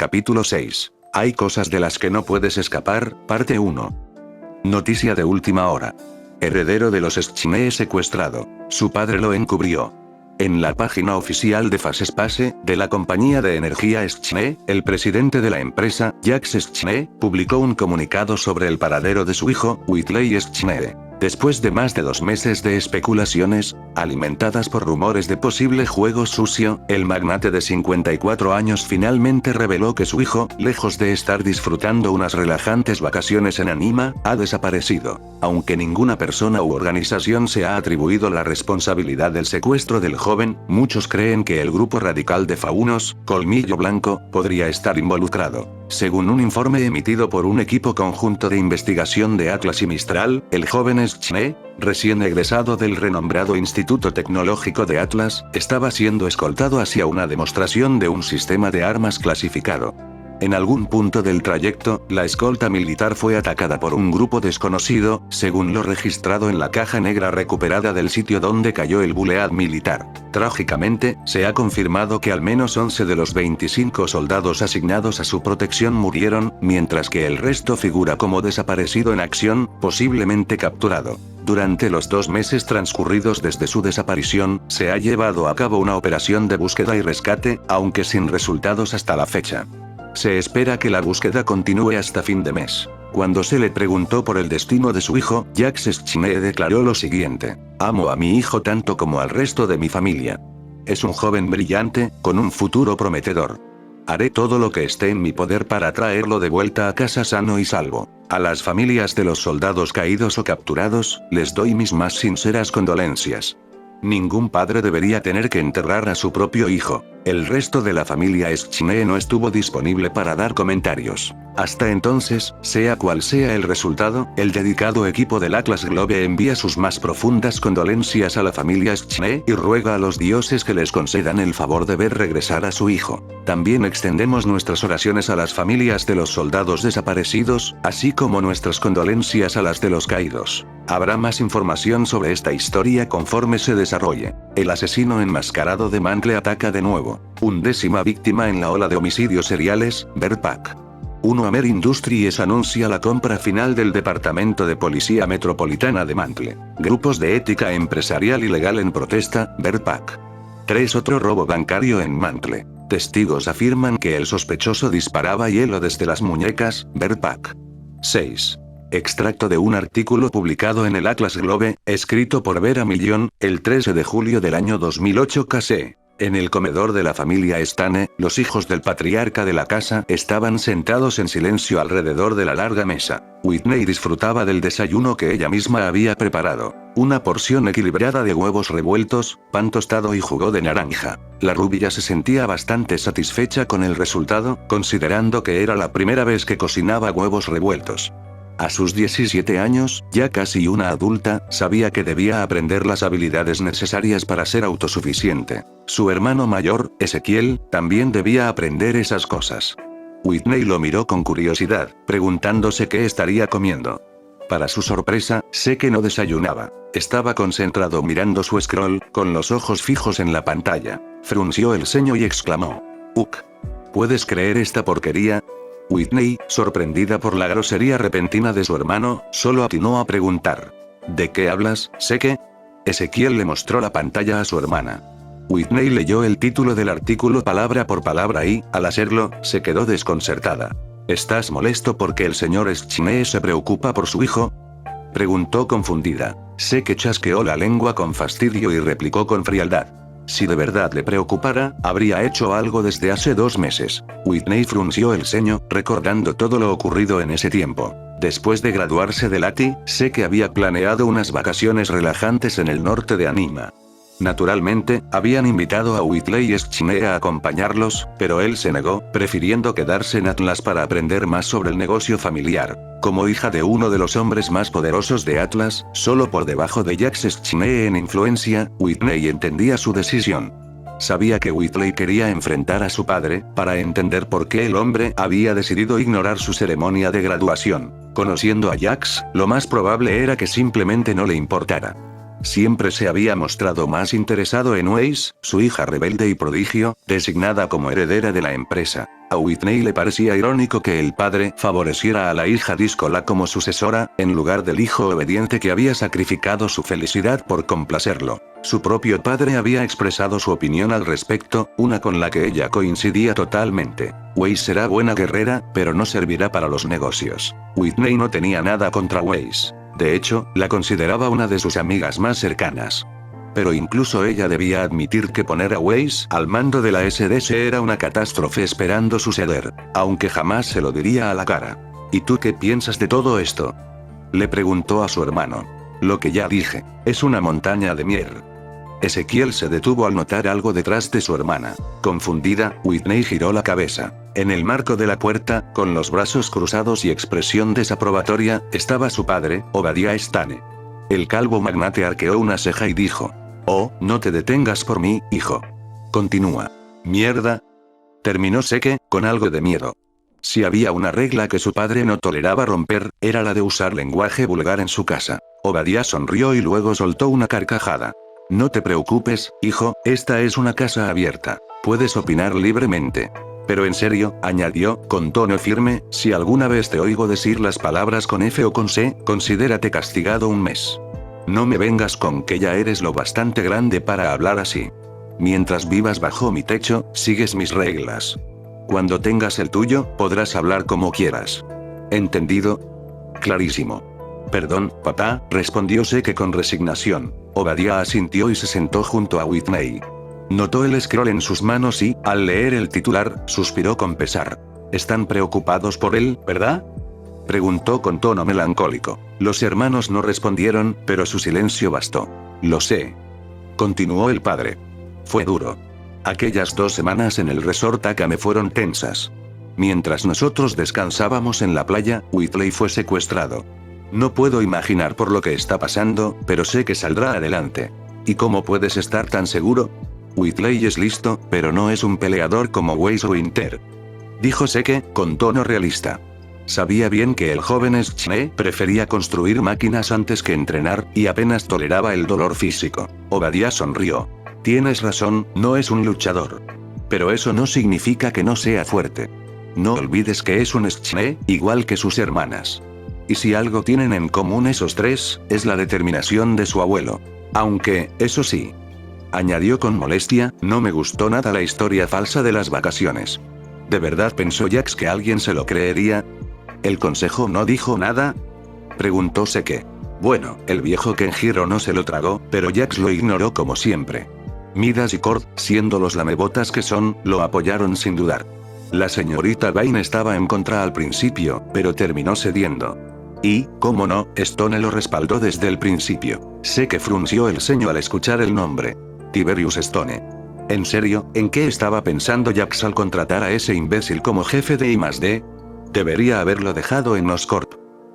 Capítulo 6. Hay cosas de las que no puedes escapar, parte 1. Noticia de última hora. Heredero de los Schnee secuestrado. Su padre lo encubrió. En la página oficial de Phasespace, de la compañía de energía Schnee, el presidente de la empresa, Jacques Schnee, publicó un comunicado sobre el paradero de su hijo, Whitley Schnee. Después de más de 2 meses de especulaciones, alimentadas por rumores de posible juego sucio, el magnate de 54 años finalmente reveló que su hijo, lejos de estar disfrutando unas relajantes vacaciones en Anima, ha desaparecido. Aunque ninguna persona u organización se ha atribuido la responsabilidad del secuestro del joven, muchos creen que el grupo radical de faunos, Colmillo Blanco, podría estar involucrado. Según un informe emitido por un equipo conjunto de investigación de Atlas y Mistral, el joven Schnee, recién egresado del renombrado Instituto Tecnológico de Atlas, estaba siendo escoltado hacia una demostración de un sistema de armas clasificado. En algún punto del trayecto, la escolta militar fue atacada por un grupo desconocido, según lo registrado en la caja negra recuperada del sitio donde cayó el bulead militar. Trágicamente, se ha confirmado que al menos 11 de los 25 soldados asignados a su protección murieron, mientras que el resto figura como desaparecido en acción, posiblemente capturado. Durante los 2 meses transcurridos desde su desaparición, se ha llevado a cabo una operación de búsqueda y rescate, aunque sin resultados hasta la fecha. Se espera que la búsqueda continúe hasta fin de mes. Cuando se le preguntó por el destino de su hijo, Jacques Schnee declaró lo siguiente: "Amo a mi hijo tanto como al resto de mi familia. Es un joven brillante, con un futuro prometedor. Haré todo lo que esté en mi poder para traerlo de vuelta a casa sano y salvo. A las familias de los soldados caídos o capturados, les doy mis más sinceras condolencias. Ningún padre debería tener que enterrar a su propio hijo". El resto de la familia Schnee no estuvo disponible para dar comentarios. Hasta entonces, sea cual sea el resultado, el dedicado equipo del Atlas Globe envía sus más profundas condolencias a la familia Schnee y ruega a los dioses que les concedan el favor de ver regresar a su hijo. También extendemos nuestras oraciones a las familias de los soldados desaparecidos, así como nuestras condolencias a las de los caídos. Habrá más información sobre esta historia conforme se desarrolle. El asesino enmascarado de Mantle ataca de nuevo. 11ª víctima en la ola de homicidios seriales, Verpac. 1 Amer Industries anuncia la compra final del Departamento de Policía Metropolitana de Mantle. Grupos de ética empresarial y legal en protesta, Verpac. 3 Otro robo bancario en Mantle. Testigos afirman que el sospechoso disparaba hielo desde las muñecas, Verpac. 6. Extracto de un artículo publicado en el Atlas Globe, escrito por Vera Millón, el 13 de julio del año 2008 KC. En el comedor de la familia Stane, los hijos del patriarca de la casa estaban sentados en silencio alrededor de la larga mesa. Whitney disfrutaba del desayuno que ella misma había preparado. Una porción equilibrada de huevos revueltos, pan tostado y jugo de naranja. La rubia se sentía bastante satisfecha con el resultado, considerando que era la primera vez que cocinaba huevos revueltos. A sus 17 años, ya casi una adulta, sabía que debía aprender las habilidades necesarias para ser autosuficiente. Su hermano mayor, Ezequiel, también debía aprender esas cosas. Whitney lo miró con curiosidad, preguntándose qué estaría comiendo. Para su sorpresa, sé que no desayunaba. Estaba concentrado mirando su scroll, con los ojos fijos en la pantalla. Frunció el ceño y exclamó: "Uk. ¿Puedes creer esta porquería?". Whitney, sorprendida por la grosería repentina de su hermano, solo atinó a preguntar: "¿De qué hablas, Seke?". Ezequiel le mostró la pantalla a su hermana. Whitney leyó el título del artículo palabra por palabra y, al hacerlo, se quedó desconcertada. ¿Estás molesto porque el señor Schnee se preocupa por su hijo?, preguntó confundida. Seke chasqueó la lengua con fastidio y replicó con frialdad: "Si de verdad le preocupara, habría hecho algo desde hace 2 meses". Whitney frunció el ceño, recordando todo lo ocurrido en ese tiempo. Después de graduarse de Lati, sé que había planeado unas vacaciones relajantes en el norte de Anima. Naturalmente, habían invitado a Whitley Schnee a acompañarlos, pero él se negó, prefiriendo quedarse en Atlas para aprender más sobre el negocio familiar. Como hija de uno de los hombres más poderosos de Atlas, solo por debajo de Jacques Schnee en influencia, Whitney entendía su decisión. Sabía que Whitley quería enfrentar a su padre, para entender por qué el hombre había decidido ignorar su ceremonia de graduación. Conociendo a Jacques, lo más probable era que simplemente no le importara. siempre se había mostrado más interesado en Weiss, su hija rebelde y prodigio, designada como heredera de la empresa. A Whitney le parecía irónico que el padre favoreciera a la hija díscola como sucesora, en lugar del hijo obediente que había sacrificado su felicidad por complacerlo. Su propio padre había expresado su opinión al respecto, una con la que ella coincidía totalmente. Weiss será buena guerrera, pero no servirá para los negocios. Whitney no tenía nada contra Weiss. De hecho, la consideraba una de sus amigas más cercanas. Pero incluso ella debía admitir que poner a Weiss al mando de la SDS era una catástrofe esperando suceder, aunque jamás se lo diría a la cara. ¿Y tú qué piensas de todo esto?, le preguntó a su hermano. Lo que ya dije, es una montaña de miel. Ezequiel se detuvo al notar algo detrás de su hermana. Confundida, Whitney giró la cabeza. En el marco de la puerta, con los brazos cruzados y expresión desaprobatoria, estaba su padre, Obadiah Stane. El calvo magnate arqueó una ceja y dijo: «Oh, no te detengas por mí, hijo. Continúa». «Mierda», terminó Seke, con algo de miedo. Si había una regla que su padre no toleraba romper, era la de usar lenguaje vulgar en su casa. Obadiah sonrió y luego soltó una carcajada. «No te preocupes, hijo, esta es una casa abierta. Puedes opinar libremente. Pero en serio», añadió, con tono firme, «si alguna vez te oigo decir las palabras con F o con C, considérate castigado un mes. No me vengas con que ya eres lo bastante grande para hablar así. Mientras vivas bajo mi techo, sigues mis reglas. Cuando tengas el tuyo, podrás hablar como quieras. ¿Entendido?». «Clarísimo». «Perdón, papá», respondió Seke con resignación. Obadiah asintió y se sentó junto a Whitney. Notó el scroll en sus manos y, al leer el titular, suspiró con pesar. «Están preocupados por él, ¿verdad?», preguntó con tono melancólico. Los hermanos no respondieron, pero su silencio bastó. «Lo sé», continuó el padre. «Fue duro. Aquellas 2 semanas en el resort Akame fueron tensas. Mientras nosotros descansábamos en la playa, Whitley fue secuestrado. No puedo imaginar por lo que está pasando, pero sé que saldrá adelante». «¿Y cómo puedes estar tan seguro?». «Whitley es listo, pero no es un peleador como Weiss Winter», dijo Seke, con tono realista. Sabía bien que el joven Schne prefería construir máquinas antes que entrenar, y apenas toleraba el dolor físico. Obadiah sonrió. «Tienes razón, no es un luchador. Pero eso no significa que no sea fuerte. No olvides que es un Schne, igual que sus hermanas. Y si algo tienen en común esos 3, es la determinación de su abuelo. Aunque, eso sí», añadió con molestia, «no me gustó nada la historia falsa de las vacaciones». ¿De verdad pensó Jax que alguien se lo creería? ¿El consejo no dijo nada?, preguntó Seke. Bueno, el viejo Kenjiro no se lo tragó, pero Jax lo ignoró como siempre. Midas y Cord, siendo los lamebotas que son, lo apoyaron sin dudar. La señorita Vane estaba en contra al principio, pero terminó cediendo. Y, cómo no, Stone lo respaldó desde el principio. Seke frunció el ceño al escuchar el nombre. Tiberius Stone. ¿En serio, en qué estaba pensando Jax al contratar a ese imbécil como jefe de I+D? Debería haberlo dejado en Oscorp.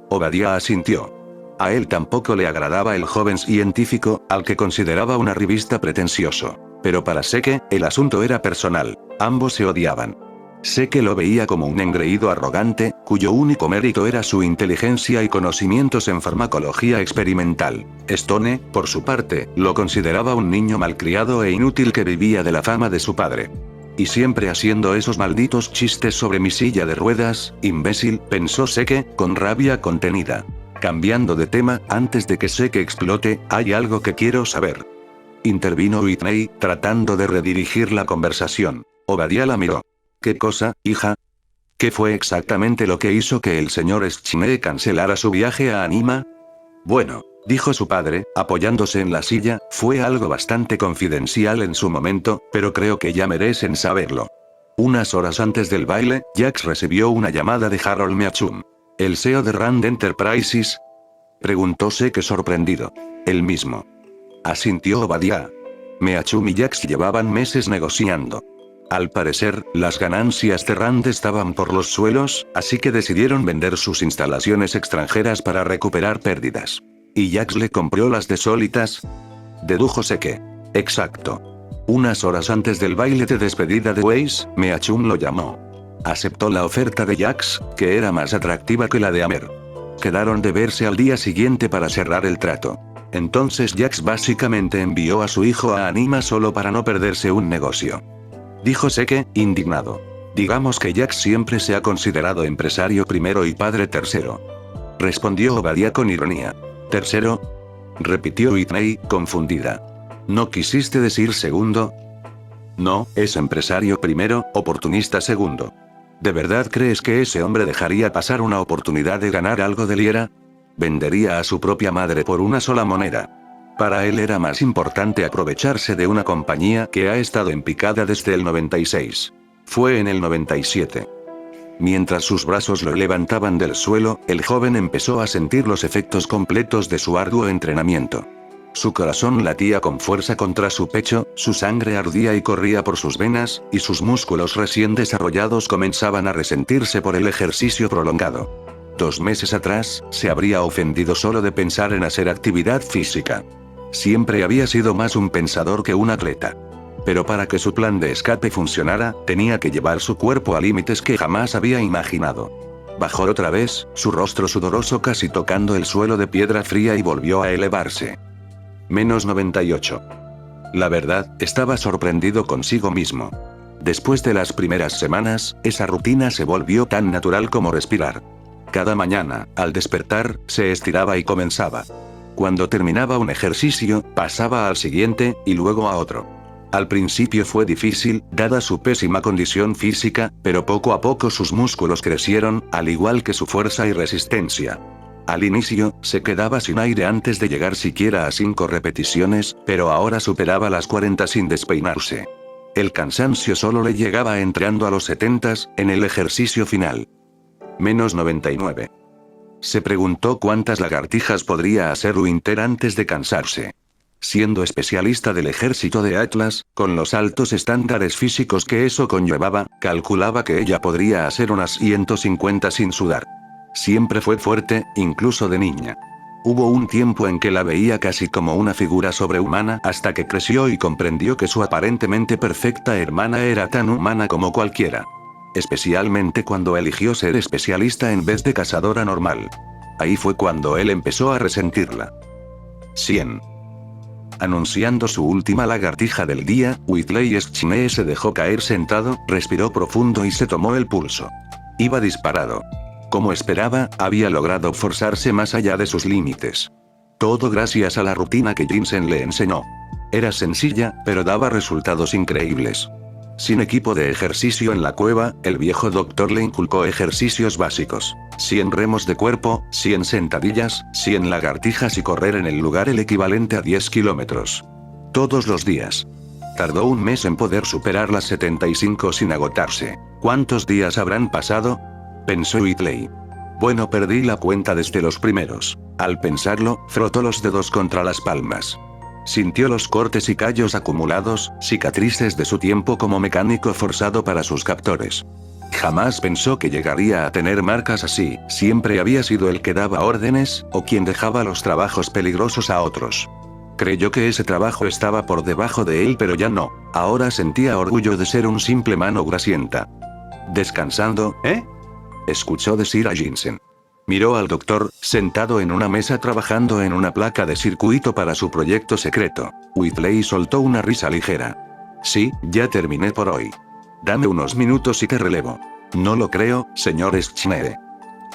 Obadiah asintió. A él tampoco le agradaba el joven científico, al que consideraba un arribista pretencioso. Pero para Seke, el asunto era personal. Ambos se odiaban. Seke lo veía como un engreído arrogante, cuyo único mérito era su inteligencia y conocimientos en farmacología experimental. Stone, por su parte, lo consideraba un niño malcriado e inútil que vivía de la fama de su padre. «Y siempre haciendo esos malditos chistes sobre mi silla de ruedas, imbécil», pensó Seke, con rabia contenida. Cambiando de tema, antes de que Seke explote, «hay algo que quiero saber», intervino Whitney, tratando de redirigir la conversación. Obadiah la miró. «¿Qué cosa, hija?». «¿Qué fue exactamente lo que hizo que el señor Schne cancelara su viaje a Anima?». «Bueno», dijo su padre, apoyándose en la silla, «fue algo bastante confidencial en su momento, pero creo que ya merecen saberlo». Unas horas antes del baile, Jax recibió una llamada de Harold Meachum. «¿El CEO de Rand Enterprises?», preguntó Seke sorprendido. «El mismo», asintió Obadiah. Meachum y Jax llevaban meses negociando. Al parecer, las ganancias de Rand estaban por los suelos, así que decidieron vender sus instalaciones extranjeras para recuperar pérdidas. ¿Y Jax le compró las de Solitas?, dedujo Seke. «Exacto. Unas horas antes del baile de despedida de Weiss, Meachum lo llamó. Aceptó la oferta de Jax, que era más atractiva que la de Amer. Quedaron de verse al día siguiente para cerrar el trato. Entonces Jax básicamente envió a su hijo a Anima solo para no perderse un negocio. Dijo Seke, indignado. Digamos que Jax siempre se ha considerado empresario primero y padre tercero. Respondió Obadiah con ironía. ¿Tercero? Repitió Whitney, confundida. ¿No quisiste decir segundo? No, es empresario primero, oportunista segundo. ¿De verdad crees que ese hombre dejaría pasar una oportunidad de ganar algo de Liera? Vendería a su propia madre por una sola moneda. Para él era más importante aprovecharse de una compañía que ha estado en picada desde el 96. Fue en el 97. Mientras sus brazos lo levantaban del suelo, el joven empezó a sentir los efectos completos de su arduo entrenamiento. Su corazón latía con fuerza contra su pecho, su sangre ardía y corría por sus venas, y sus músculos recién desarrollados comenzaban a resentirse por el ejercicio prolongado. 2 meses atrás, se habría ofendido solo de pensar en hacer actividad física. Siempre había sido más un pensador que un atleta. Pero para que su plan de escape funcionara, tenía que llevar su cuerpo a límites que jamás había imaginado. Bajó otra vez, su rostro sudoroso casi tocando el suelo de piedra fría y volvió a elevarse. -98. La verdad, estaba sorprendido consigo mismo. Después de las primeras semanas, esa rutina se volvió tan natural como respirar. Cada mañana, al despertar, se estiraba y comenzaba. Cuando terminaba un ejercicio, pasaba al siguiente, y luego a otro. Al principio fue difícil, dada su pésima condición física, pero poco a poco sus músculos crecieron, al igual que su fuerza y resistencia. Al inicio, se quedaba sin aire antes de llegar siquiera a 5 repeticiones, pero ahora superaba las 40 sin despeinarse. El cansancio solo le llegaba entrando a los 70, en el ejercicio final. -99. Se preguntó cuántas lagartijas podría hacer Winter antes de cansarse. Siendo especialista del ejército de Atlas, con los altos estándares físicos que eso conllevaba, calculaba que ella podría hacer unas 150 sin sudar. Siempre fue fuerte, incluso de niña. Hubo un tiempo en que la veía casi como una figura sobrehumana hasta que creció y comprendió que su aparentemente perfecta hermana era tan humana como cualquiera. Especialmente cuando eligió ser especialista en vez de cazadora normal. Ahí fue cuando él empezó a resentirla. 100. Anunciando su última lagartija del día, Whitley Schneer se dejó caer sentado, respiró profundo y se tomó el pulso. Iba disparado. Como esperaba, había logrado forzarse más allá de sus límites. Todo gracias a la rutina que Jensen le enseñó. Era sencilla, pero daba resultados increíbles. Sin equipo de ejercicio en la cueva, el viejo doctor le inculcó ejercicios básicos. 100 remos de cuerpo, 100 sentadillas, 100 lagartijas y correr en el lugar el equivalente a 10 kilómetros. Todos los días. Tardó un mes en poder superar las 75 sin agotarse. ¿Cuántos días habrán pasado? Pensó Whitley. Bueno, perdí la cuenta desde los primeros. Al pensarlo, frotó los dedos contra las palmas. Sintió los cortes y callos acumulados, cicatrices de su tiempo como mecánico forzado para sus captores. Jamás pensó que llegaría a tener marcas así, siempre había sido el que daba órdenes, o quien dejaba los trabajos peligrosos a otros. Creyó que ese trabajo estaba por debajo de él, pero ya no, ahora sentía orgullo de ser un simple mano grasienta. ¿Descansando, eh? Escuchó decir a Jensen. Miró al doctor, sentado en una mesa trabajando en una placa de circuito para su proyecto secreto. Whitley soltó una risa ligera. Sí, ya terminé por hoy. Dame unos minutos y te relevo. No lo creo, señor Schneer.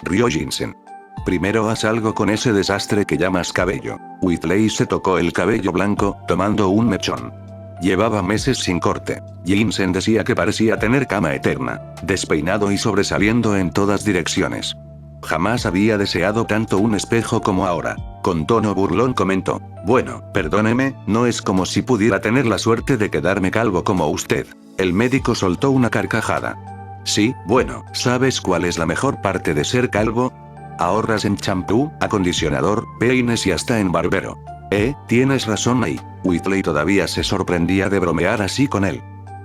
Rió Jensen. Primero haz algo con ese desastre que llamas cabello. Whitley se tocó el cabello blanco, tomando un mechón. Llevaba meses sin corte. Jensen decía que parecía tener cama eterna, despeinado y sobresaliendo en todas direcciones. Jamás había deseado tanto un espejo como ahora. Con tono burlón comentó. Bueno, perdóneme, no es como si pudiera tener la suerte de quedarme calvo como usted. El médico soltó una carcajada. Sí, bueno, ¿sabes cuál es la mejor parte de ser calvo? Ahorras en champú, acondicionador, peines y hasta en barbero. Tienes razón ahí. Whitley todavía se sorprendía de bromear así con él.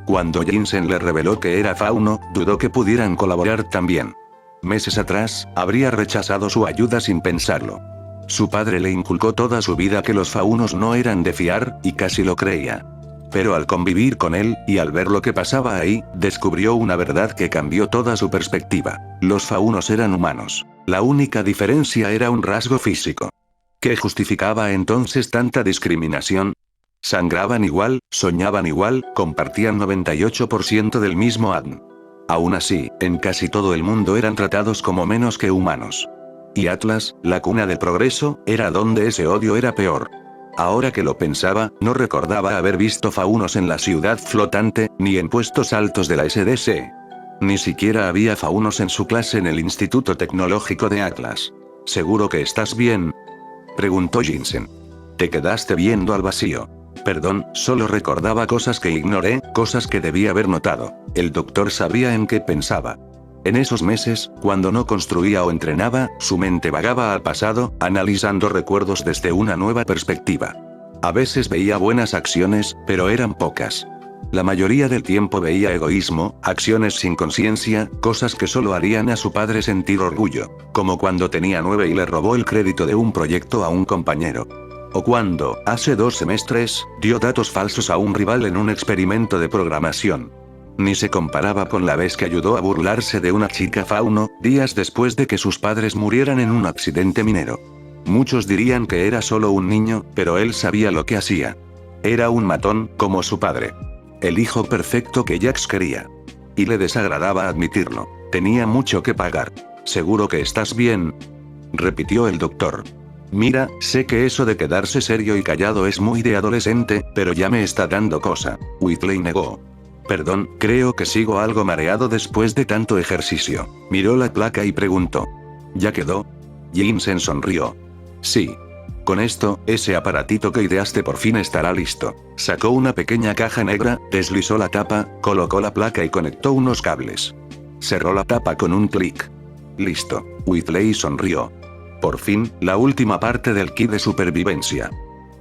Cuando Jensen le reveló que era fauno, dudó que pudieran colaborar también. Meses atrás, habría rechazado su ayuda sin pensarlo. Su padre le inculcó toda su vida que los faunos no eran de fiar, y casi lo creía. Pero al convivir con él, y al ver lo que pasaba ahí, descubrió una verdad que cambió toda su perspectiva. Los faunos eran humanos. La única diferencia era un rasgo físico. ¿Qué justificaba entonces tanta discriminación? Sangraban igual, soñaban igual, compartían 98% del mismo ADN. Aún así, en casi todo el mundo eran tratados como menos que humanos. Y Atlas, la cuna del progreso, era donde ese odio era peor. Ahora que lo pensaba, no recordaba haber visto faunos en la ciudad flotante, ni en puestos altos de la SDC. Ni siquiera había faunos en su clase en el Instituto Tecnológico de Atlas. ¿Seguro que estás bien?, preguntó Jinsen. Te quedaste viendo al vacío. Perdón, solo recordaba cosas que ignoré, cosas que debía haber notado. El doctor sabía en qué pensaba. En esos meses, cuando no construía o entrenaba, su mente vagaba al pasado, analizando recuerdos desde una nueva perspectiva. A veces veía buenas acciones, pero eran pocas. La mayoría del tiempo veía egoísmo, acciones sin conciencia, cosas que solo harían a su padre sentir orgullo, como cuando tenía 9 y le robó el crédito de un proyecto a un compañero. O cuando, hace 2 semestres, dio datos falsos a un rival en un experimento de programación. Ni se comparaba con la vez que ayudó a burlarse de una chica fauno, días después de que sus padres murieran en un accidente minero. Muchos dirían que era solo un niño, pero él sabía lo que hacía. Era un matón, como su padre. El hijo perfecto que Jax quería. Y le desagradaba admitirlo. Tenía mucho que pagar. ¿Seguro que estás bien?, repitió el doctor. Mira, sé que eso de quedarse serio y callado es muy de adolescente, pero ya me está dando cosa. Whitley negó. Perdón, creo que sigo algo mareado después de tanto ejercicio. Miró la placa y preguntó. ¿Ya quedó? Jinsen sonrió. Sí. Con esto, ese aparatito que ideaste por fin estará listo. Sacó una pequeña caja negra, deslizó la tapa, colocó la placa y conectó unos cables. Cerró la tapa con un clic. Listo. Whitley sonrió. Por fin, la última parte del kit de supervivencia.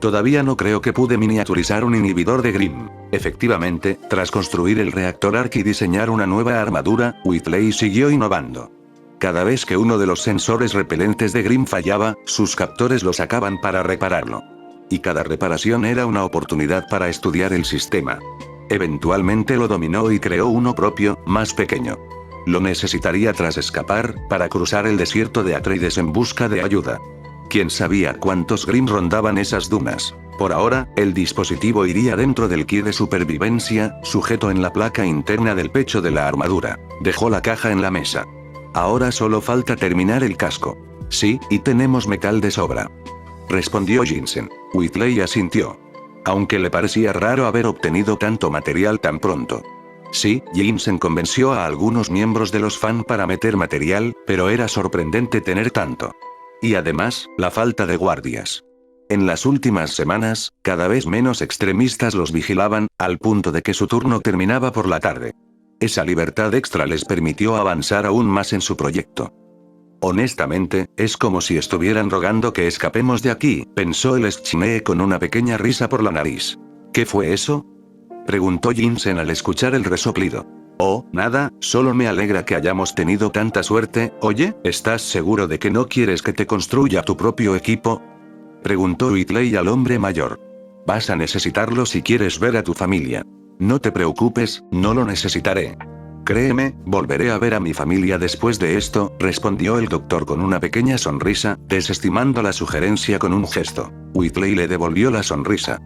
Todavía no creo que pude miniaturizar un inhibidor de Grimm. Efectivamente, tras construir el reactor Arc y diseñar una nueva armadura, Whitley siguió innovando. Cada vez que uno de los sensores repelentes de Grimm fallaba, sus captores lo sacaban para repararlo. Y cada reparación era una oportunidad para estudiar el sistema. Eventualmente lo dominó y creó uno propio, más pequeño. Lo necesitaría tras escapar, para cruzar el desierto de Atreides en busca de ayuda. ¿Quién sabía cuántos Grimm rondaban esas dunas? Por ahora, el dispositivo iría dentro del kit de supervivencia, sujeto en la placa interna del pecho de la armadura. Dejó la caja en la mesa. Ahora solo falta terminar el casco. Sí, y tenemos metal de sobra, respondió Jinsen. Whitley asintió. Aunque le parecía raro haber obtenido tanto material tan pronto. Sí, Jinsen convenció a algunos miembros de los FAN para meter material, pero era sorprendente tener tanto. Y además, la falta de guardias. En las últimas semanas, cada vez menos extremistas los vigilaban, al punto de que su turno terminaba por la tarde. Esa libertad extra les permitió avanzar aún más en su proyecto. Honestamente, es como si estuvieran rogando que escapemos de aquí, pensó el Schnee con una pequeña risa por la nariz. ¿Qué fue eso?, preguntó Jinsen al escuchar el resoplido. Oh, nada, solo me alegra que hayamos tenido tanta suerte. Oye, ¿estás seguro de que no quieres que te construya tu propio equipo?, preguntó Whitley al hombre mayor. Vas a necesitarlo si quieres ver a tu familia. No te preocupes, no lo necesitaré. Créeme, volveré a ver a mi familia después de esto, respondió el doctor con una pequeña sonrisa, desestimando la sugerencia con un gesto. Whitley le devolvió la sonrisa.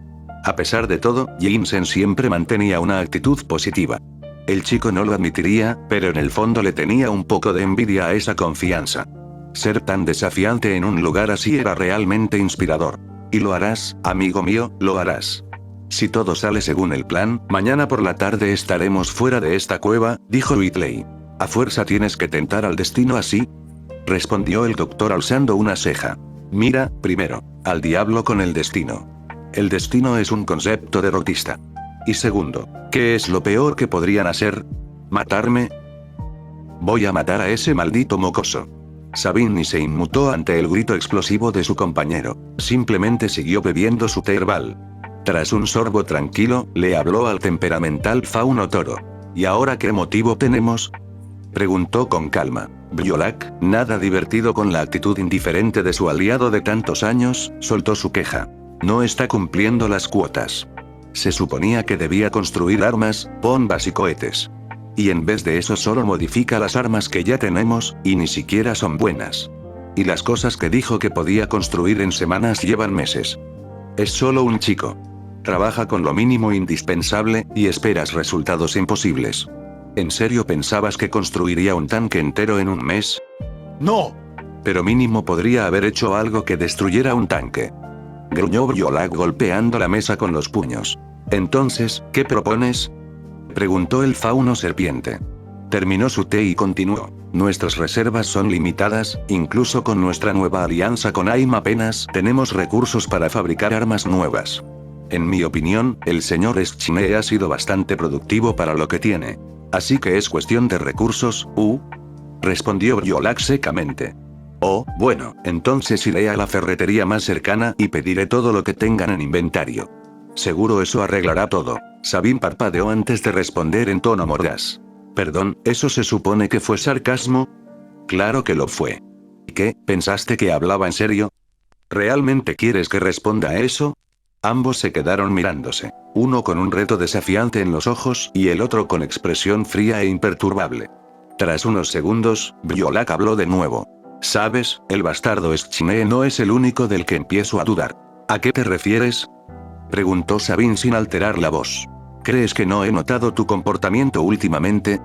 A pesar de todo, Jinsen siempre mantenía una actitud positiva. El chico no lo admitiría, pero en el fondo le tenía un poco de envidia a esa confianza. Ser tan desafiante en un lugar así era realmente inspirador. Y lo harás, amigo mío, lo harás. Si todo sale según el plan, mañana por la tarde estaremos fuera de esta cueva, dijo Whitley. ¿A fuerza tienes que tentar al destino así?, respondió el doctor alzando una ceja. Mira, primero, al diablo con el destino. El destino es un concepto derrotista. Y segundo, ¿qué es lo peor que podrían hacer? ¿Matarme? Voy a matar a ese maldito mocoso. Sabine se inmutó ante el grito explosivo de su compañero. Simplemente siguió bebiendo su té herbal. Tras un sorbo tranquilo, le habló al temperamental fauno toro. ¿Y ahora qué motivo tenemos?, preguntó con calma. Biolak, nada divertido con la actitud indiferente de su aliado de tantos años, soltó su queja. No está cumpliendo las cuotas. Se suponía que debía construir armas, bombas y cohetes. Y en vez de eso solo modifica las armas que ya tenemos, y ni siquiera son buenas. Y las cosas que dijo que podía construir en semanas llevan meses. Es solo un chico. Trabaja con lo mínimo indispensable, y esperas resultados imposibles. ¿En serio pensabas que construiría un tanque entero en un mes? ¡No! Pero mínimo podría haber hecho algo que destruyera un tanque. Gruñó Briolac golpeando la mesa con los puños. Entonces, ¿qué propones? Preguntó el fauno serpiente. Terminó su té y continuó. Nuestras reservas son limitadas, incluso con nuestra nueva alianza con AIM apenas tenemos recursos para fabricar armas nuevas. En mi opinión, el señor Schne ha sido bastante productivo para lo que tiene. Así que es cuestión de recursos, respondió Briolac secamente. Oh, bueno, entonces iré a la ferretería más cercana y pediré todo lo que tengan en inventario. Seguro eso arreglará todo. Sabine parpadeó antes de responder en tono mordaz. Perdón, ¿eso se supone que fue sarcasmo? Claro que lo fue. ¿Qué, pensaste que hablaba en serio? ¿Realmente quieres que responda a eso? Ambos se quedaron mirándose, uno con un reto desafiante en los ojos y el otro con expresión fría e imperturbable. Tras unos segundos, Briolac habló de nuevo. ¿Sabes, el bastardo Schne no es el único del que empiezo a dudar? ¿A qué te refieres? Preguntó Sabine sin alterar la voz. ¿Crees que no he notado tu comportamiento últimamente?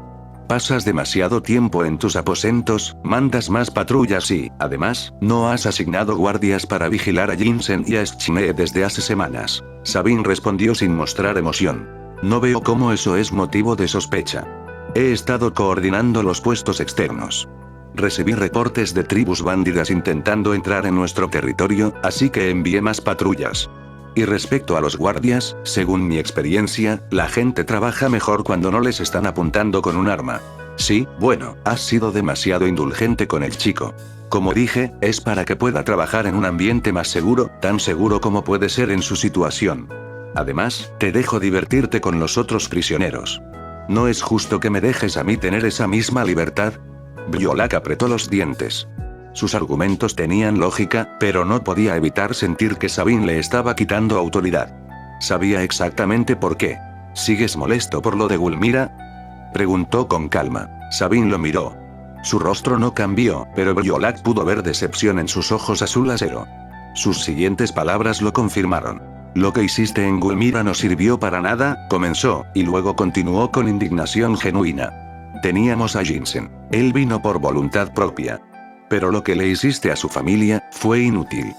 Pasas demasiado tiempo en tus aposentos, mandas más patrullas y, además, no has asignado guardias para vigilar a Jinsen y a Schne desde hace semanas. Sabine respondió sin mostrar emoción. No veo cómo eso es motivo de sospecha. He estado coordinando los puestos externos. Recibí reportes de tribus bandidas intentando entrar en nuestro territorio, así que envié más patrullas. Y respecto a los guardias, según mi experiencia, la gente trabaja mejor cuando no les están apuntando con un arma. Sí, bueno, has sido demasiado indulgente con el chico. Como dije, es para que pueda trabajar en un ambiente más seguro, tan seguro como puede ser en su situación. Además, te dejo divertirte con los otros prisioneros. ¿No es justo que me dejes a mí tener esa misma libertad? Briolac apretó los dientes. Sus argumentos tenían lógica, pero no podía evitar sentir que Sabine le estaba quitando autoridad. Sabía exactamente por qué. ¿Sigues molesto por lo de Gulmira? Preguntó con calma. Sabine lo miró. Su rostro no cambió, pero Briolac pudo ver decepción en sus ojos azul acero. Sus siguientes palabras lo confirmaron. Lo que hiciste en Gulmira no sirvió para nada, comenzó, y luego continuó con indignación genuina. Teníamos a Jinsen. Él vino por voluntad propia. Pero lo que le hiciste a su familia, fue inútil.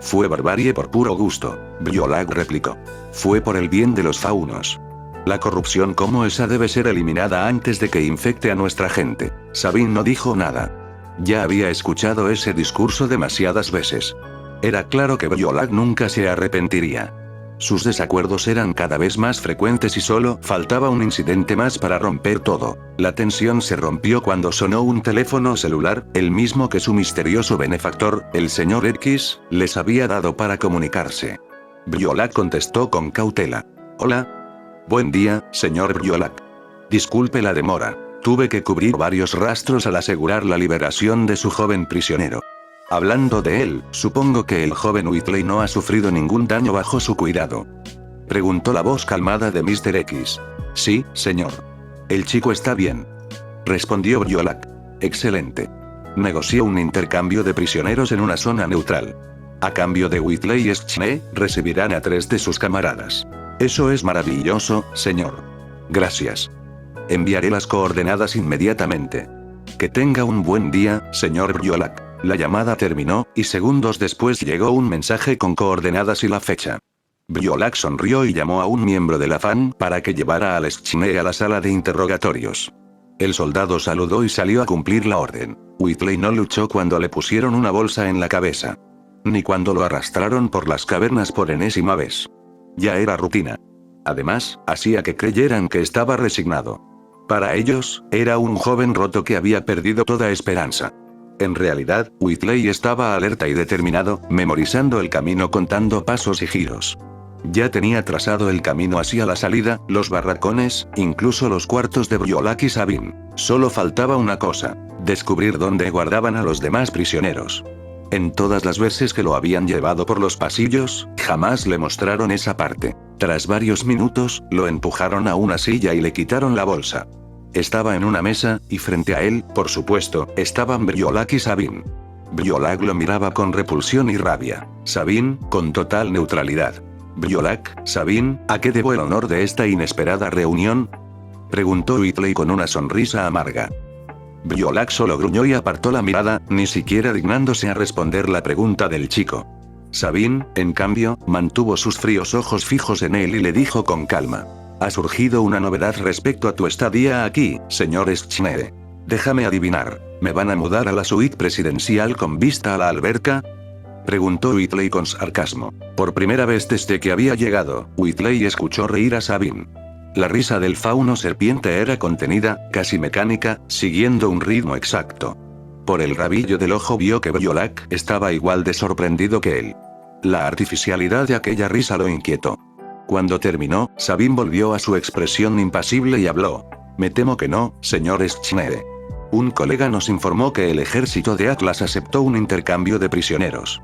Fue barbarie por puro gusto, Briolac replicó. Fue por el bien de los faunos. La corrupción como esa debe ser eliminada antes de que infecte a nuestra gente. Sabine no dijo nada. Ya había escuchado ese discurso demasiadas veces. Era claro que Briolac nunca se arrepentiría. Sus desacuerdos eran cada vez más frecuentes y solo faltaba un incidente más para romper todo. La tensión se rompió cuando sonó un teléfono celular, el mismo que su misterioso benefactor, el señor X, les había dado para comunicarse. Briolac contestó con cautela. Hola. Buen día, señor Briolac. Disculpe la demora. Tuve que cubrir varios rastros al asegurar la liberación de su joven prisionero. Hablando de él, supongo que el joven Whitley no ha sufrido ningún daño bajo su cuidado. Preguntó la voz calmada de Mr. X. Sí, señor. El chico está bien. Respondió Briolac. Excelente. Negoció un intercambio de prisioneros en una zona neutral. A cambio de Whitley y Schne, recibirán a 3 de sus camaradas. Eso es maravilloso, señor. Gracias. Enviaré las coordenadas inmediatamente. Que tenga un buen día, señor Briolac. La llamada terminó, y segundos después llegó un mensaje con coordenadas y la fecha. Briolac sonrió y llamó a un miembro de la FAN para que llevara al Schne a la sala de interrogatorios. El soldado saludó y salió a cumplir la orden. Whitley no luchó cuando le pusieron una bolsa en la cabeza. Ni cuando lo arrastraron por las cavernas por enésima vez. Ya era rutina. Además, hacía que creyeran que estaba resignado. Para ellos, era un joven roto que había perdido toda esperanza. En realidad, Whitley estaba alerta y determinado, memorizando el camino contando pasos y giros. Ya tenía trazado el camino hacia la salida, los barracones, incluso los cuartos de Briolac y Sabine. Solo faltaba una cosa: descubrir dónde guardaban a los demás prisioneros. En todas las veces que lo habían llevado por los pasillos, jamás le mostraron esa parte. Tras varios minutos, lo empujaron a una silla y le quitaron la bolsa. Estaba en una mesa, y frente a él, por supuesto, estaban Briolac y Sabine. Briolac lo miraba con repulsión y rabia. Sabine, con total neutralidad. Briolac, Sabine, ¿a qué debo el honor de esta inesperada reunión? Preguntó Whitley con una sonrisa amarga. Briolac solo gruñó y apartó la mirada, ni siquiera dignándose a responder la pregunta del chico. Sabine, en cambio, mantuvo sus fríos ojos fijos en él y le dijo con calma. Ha surgido una novedad respecto a tu estadía aquí, señor Schnee. Déjame adivinar, ¿me van a mudar a la suite presidencial con vista a la alberca? Preguntó Whitley con sarcasmo. Por primera vez desde que había llegado, Whitley escuchó reír a Sabine. La risa del fauno serpiente era contenida, casi mecánica, siguiendo un ritmo exacto. Por el rabillo del ojo vio que Briolac estaba igual de sorprendido que él. La artificialidad de aquella risa lo inquietó. Cuando terminó, Sabine volvió a su expresión impasible y habló. Me temo que no, señor Schnee. Un colega nos informó que el ejército de Atlas aceptó un intercambio de prisioneros.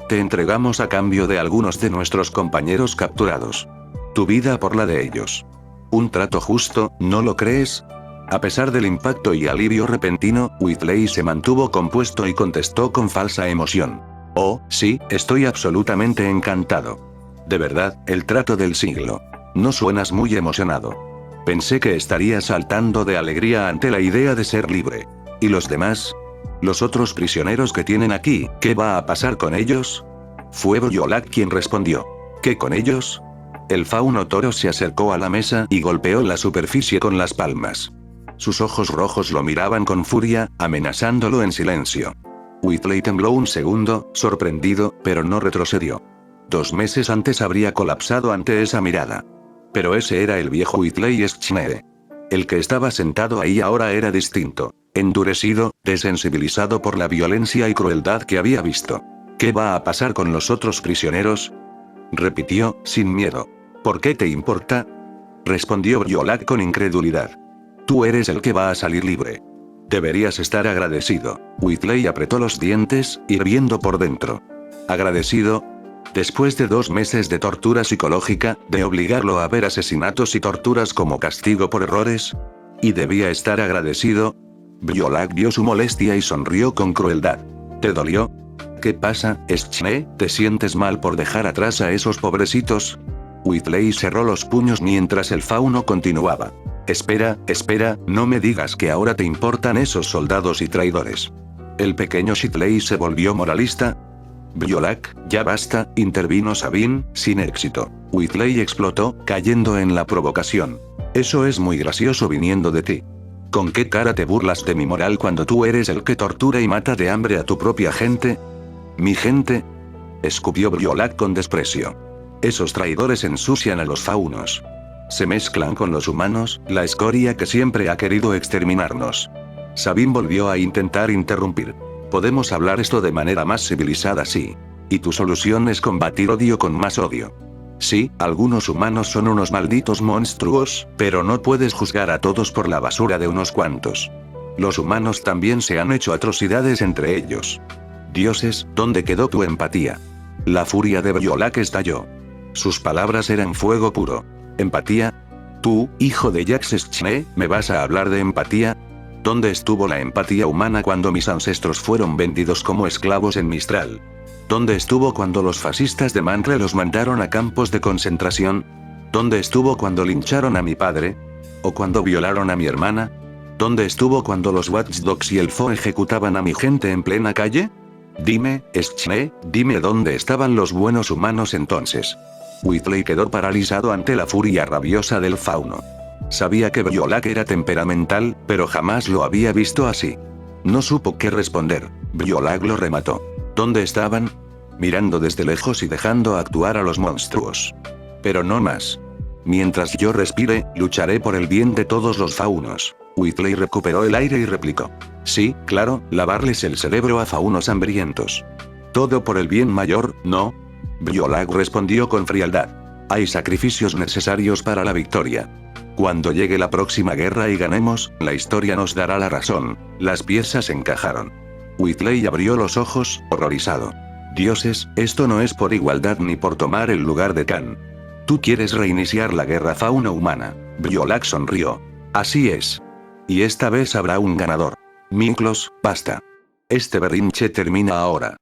Te entregamos a cambio de algunos de nuestros compañeros capturados. Tu vida por la de ellos. Un trato justo, ¿no lo crees? A pesar del impacto y alivio repentino, Whitley se mantuvo compuesto y contestó con falsa emoción. Oh, sí, estoy absolutamente encantado. De verdad, el trato del siglo. No suenas muy emocionado. Pensé que estarías saltando de alegría ante la idea de ser libre. ¿Y los demás? ¿Los otros prisioneros que tienen aquí, qué va a pasar con ellos? Fue Briolac quien respondió. ¿Qué con ellos? El fauno toro se acercó a la mesa y golpeó la superficie con las palmas. Sus ojos rojos lo miraban con furia, amenazándolo en silencio. Whitley tembló un segundo, sorprendido, pero no retrocedió. 2 meses antes habría colapsado ante esa mirada. Pero ese era el viejo Whitley Schnee. El que estaba sentado ahí ahora era distinto, endurecido, desensibilizado por la violencia y crueldad que había visto. ¿Qué va a pasar con los otros prisioneros? Repitió, sin miedo. ¿Por qué te importa? Respondió Briolac con incredulidad. Tú eres el que va a salir libre. Deberías estar agradecido. Whitley apretó los dientes, hirviendo por dentro. ¿Agradecido? Después de 2 meses de tortura psicológica, de obligarlo a ver asesinatos y torturas como castigo por errores. ¿Y debía estar agradecido? Briolac vio su molestia y sonrió con crueldad. ¿Te dolió? ¿Qué pasa, Schnee? ¿Te sientes mal por dejar atrás a esos pobrecitos? Whitley cerró los puños mientras el fauno continuaba. Espera, no me digas que ahora te importan esos soldados y traidores. El pequeño Whitley se volvió moralista. Briolac, ya basta, intervino Sabine, sin éxito. Whitley explotó, cayendo en la provocación. Eso es muy gracioso viniendo de ti. ¿Con qué cara te burlas de mi moral cuando tú eres el que tortura y mata de hambre a tu propia gente? ¿Mi gente? Escupió Briolac con desprecio. Esos traidores ensucian a los faunos. Se mezclan con los humanos, la escoria que siempre ha querido exterminarnos. Sabine volvió a intentar interrumpir. Podemos hablar esto de manera más civilizada, sí. Y tu solución es combatir odio con más odio. Sí, algunos humanos son unos malditos monstruos, pero no puedes juzgar a todos por la basura de unos cuantos. Los humanos también se han hecho atrocidades entre ellos. Dioses, ¿dónde quedó tu empatía? La furia de Briolac estalló. Sus palabras eran fuego puro. ¿Empatía? ¿Tú, hijo de Jacques Schnee, me vas a hablar de empatía? ¿Dónde estuvo la empatía humana cuando mis ancestros fueron vendidos como esclavos en Mistral? ¿Dónde estuvo cuando los fascistas de Mantre los mandaron a campos de concentración? ¿Dónde estuvo cuando lincharon a mi padre? ¿O cuando violaron a mi hermana? ¿Dónde estuvo cuando los Watchdogs y el FO ejecutaban a mi gente en plena calle? Dime, Schnee, dime dónde estaban los buenos humanos entonces. Whitley quedó paralizado ante la furia rabiosa del fauno. Sabía que Briolac era temperamental, pero jamás lo había visto así. No supo qué responder. Briolac lo remató. ¿Dónde estaban? Mirando desde lejos y dejando actuar a los monstruos. Pero no más. Mientras yo respire, lucharé por el bien de todos los faunos. Whitley recuperó el aire y replicó. Sí, claro, lavarles el cerebro a faunos hambrientos. Todo por el bien mayor, ¿no? Briolac respondió con frialdad. Hay sacrificios necesarios para la victoria. Cuando llegue la próxima guerra y ganemos, la historia nos dará la razón. Las piezas encajaron. Whitley abrió los ojos, horrorizado. Dioses, esto no es por igualdad ni por tomar el lugar de Khan. Tú quieres reiniciar la guerra fauno-humana. Briolac sonrió. Así es. Y esta vez habrá un ganador. Miklos, basta. Este berrinche termina ahora.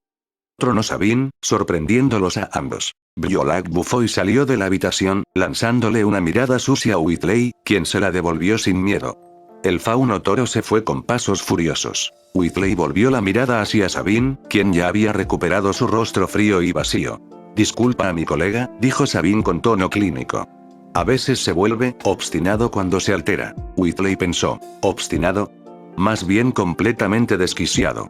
Tronó Sabine, sorprendiéndolos a ambos. Biolak bufó y salió de la habitación, lanzándole una mirada sucia a Whitley, quien se la devolvió sin miedo. El fauno toro se fue con pasos furiosos. Whitley volvió la mirada hacia Sabine, quien ya había recuperado su rostro frío y vacío. Disculpa a mi colega, dijo Sabine con tono clínico. A veces se vuelve obstinado cuando se altera. Whitley pensó, ¿obstinado? Más bien completamente desquiciado.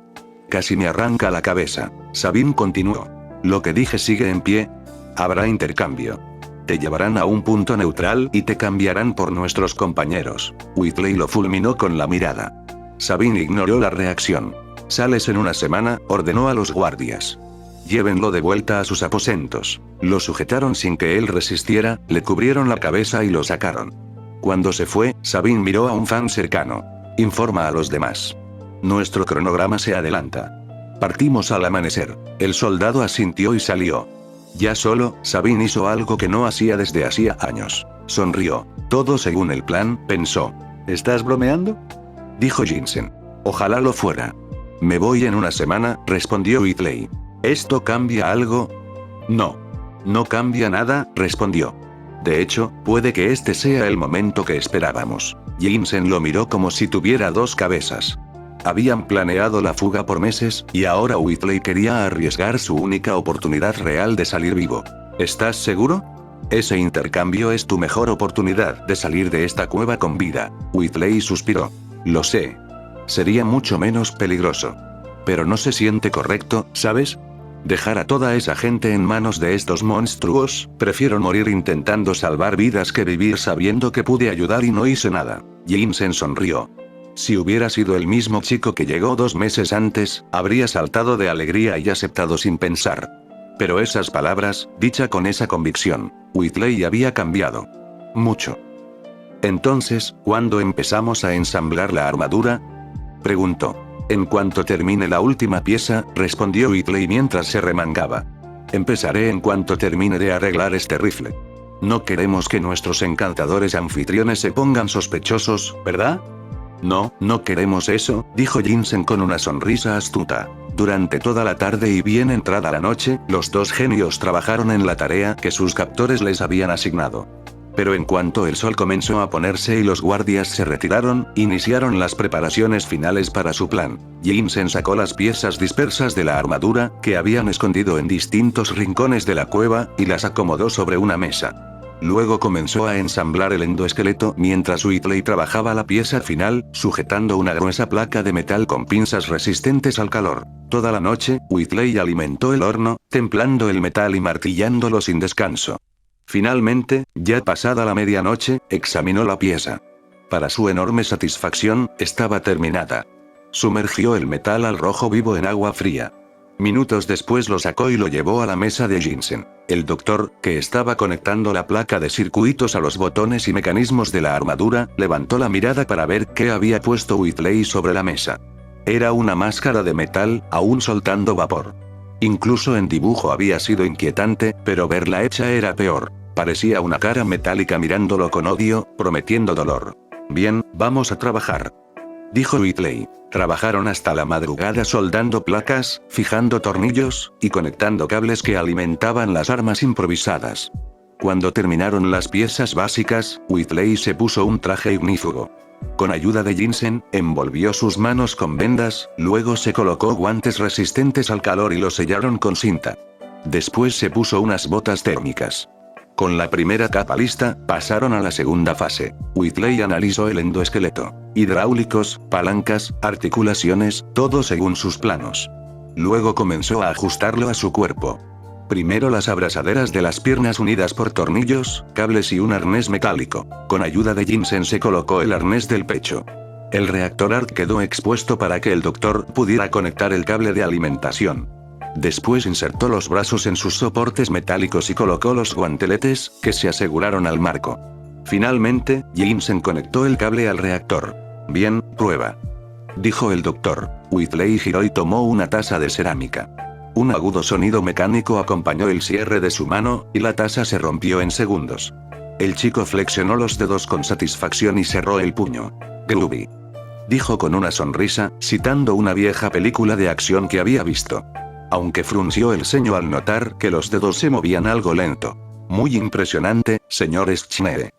Casi me arranca la cabeza. Sabine continuó. Lo que dije sigue en pie. Habrá intercambio. Te llevarán a un punto neutral y te cambiarán por nuestros compañeros. Whitley lo fulminó con la mirada. Sabine ignoró la reacción. Sales en una semana, ordenó a los guardias. Llévenlo de vuelta a sus aposentos. Lo sujetaron sin que él resistiera, le cubrieron la cabeza y lo sacaron. Cuando se fue, Sabine miró a un fan cercano. Informa a los demás. Nuestro cronograma se adelanta. Partimos al amanecer. El soldado asintió y salió. Ya solo, Sabine hizo algo que no hacía desde hacía años. Sonrió. Todo según el plan, pensó. ¿Estás bromeando? Dijo Jensen. Ojalá lo fuera. Me voy en una semana, respondió Whitley. ¿Esto cambia algo? No. No cambia nada, respondió. De hecho, puede que este sea el momento que esperábamos. Jensen lo miró como si tuviera dos cabezas. Habían planeado la fuga por meses, y ahora Whitley quería arriesgar su única oportunidad real de salir vivo. ¿Estás seguro? Ese intercambio es tu mejor oportunidad de salir de esta cueva con vida. Whitley suspiró. Lo sé. Sería mucho menos peligroso. Pero no se siente correcto, ¿sabes? Dejar a toda esa gente en manos de estos monstruos, prefiero morir intentando salvar vidas que vivir sabiendo que pude ayudar y no hice nada. Jensen sonrió. Si hubiera sido el mismo chico que llegó 2 meses antes, habría saltado de alegría y aceptado sin pensar. Pero esas palabras, dicha con esa convicción, Whitley había cambiado. Mucho. Entonces, ¿cuándo empezamos a ensamblar la armadura? Preguntó. En cuanto termine la última pieza, respondió Whitley mientras se remangaba. Empezaré en cuanto termine de arreglar este rifle. No queremos que nuestros encantadores anfitriones se pongan sospechosos, ¿verdad? No, no queremos eso, dijo Jensen con una sonrisa astuta. Durante toda la tarde y bien entrada la noche, los dos genios trabajaron en la tarea que sus captores les habían asignado. Pero en cuanto el sol comenzó a ponerse y los guardias se retiraron, iniciaron las preparaciones finales para su plan. Jensen sacó las piezas dispersas de la armadura, que habían escondido en distintos rincones de la cueva, y las acomodó sobre una mesa. Luego comenzó a ensamblar el endoesqueleto mientras Whitley trabajaba la pieza final, sujetando una gruesa placa de metal con pinzas resistentes al calor. Toda la noche, Whitley alimentó el horno, templando el metal y martillándolo sin descanso. Finalmente, ya pasada la medianoche, examinó la pieza. Para su enorme satisfacción, estaba terminada. Sumergió el metal al rojo vivo en agua fría. Minutos después lo sacó y lo llevó a la mesa de Jensen. El doctor, que estaba conectando la placa de circuitos a los botones y mecanismos de la armadura, levantó la mirada para ver qué había puesto Whitley sobre la mesa. Era una máscara de metal, aún soltando vapor. Incluso en dibujo había sido inquietante, pero verla hecha era peor. Parecía una cara metálica mirándolo con odio, prometiendo dolor. Bien, vamos a trabajar. Dijo Whitley. Trabajaron hasta la madrugada soldando placas, fijando tornillos, y conectando cables que alimentaban las armas improvisadas. Cuando terminaron las piezas básicas, Whitley se puso un traje ignífugo. Con ayuda de Jensen, envolvió sus manos con vendas, luego se colocó guantes resistentes al calor y los sellaron con cinta. Después se puso unas botas térmicas. Con la primera capa lista, pasaron a la segunda fase. Whitley analizó el endoesqueleto. Hidráulicos, palancas, articulaciones, todo según sus planos. Luego comenzó a ajustarlo a su cuerpo. Primero las abrazaderas de las piernas unidas por tornillos, cables y un arnés metálico. Con ayuda de Jensen se colocó el arnés del pecho. El reactor ARC quedó expuesto para que el doctor pudiera conectar el cable de alimentación. Después insertó los brazos en sus soportes metálicos y colocó los guanteletes, que se aseguraron al marco. Finalmente, Jensen conectó el cable al reactor. Bien, prueba. Dijo el doctor. Whitley giró y tomó una taza de cerámica. Un agudo sonido mecánico acompañó el cierre de su mano, y la taza se rompió en segundos. El chico flexionó los dedos con satisfacción y cerró el puño. Groovy. dijo con una sonrisa, citando una vieja película de acción que había visto. Aunque frunció el ceño al notar que los dedos se movían algo lento. Muy impresionante, señor Schnee.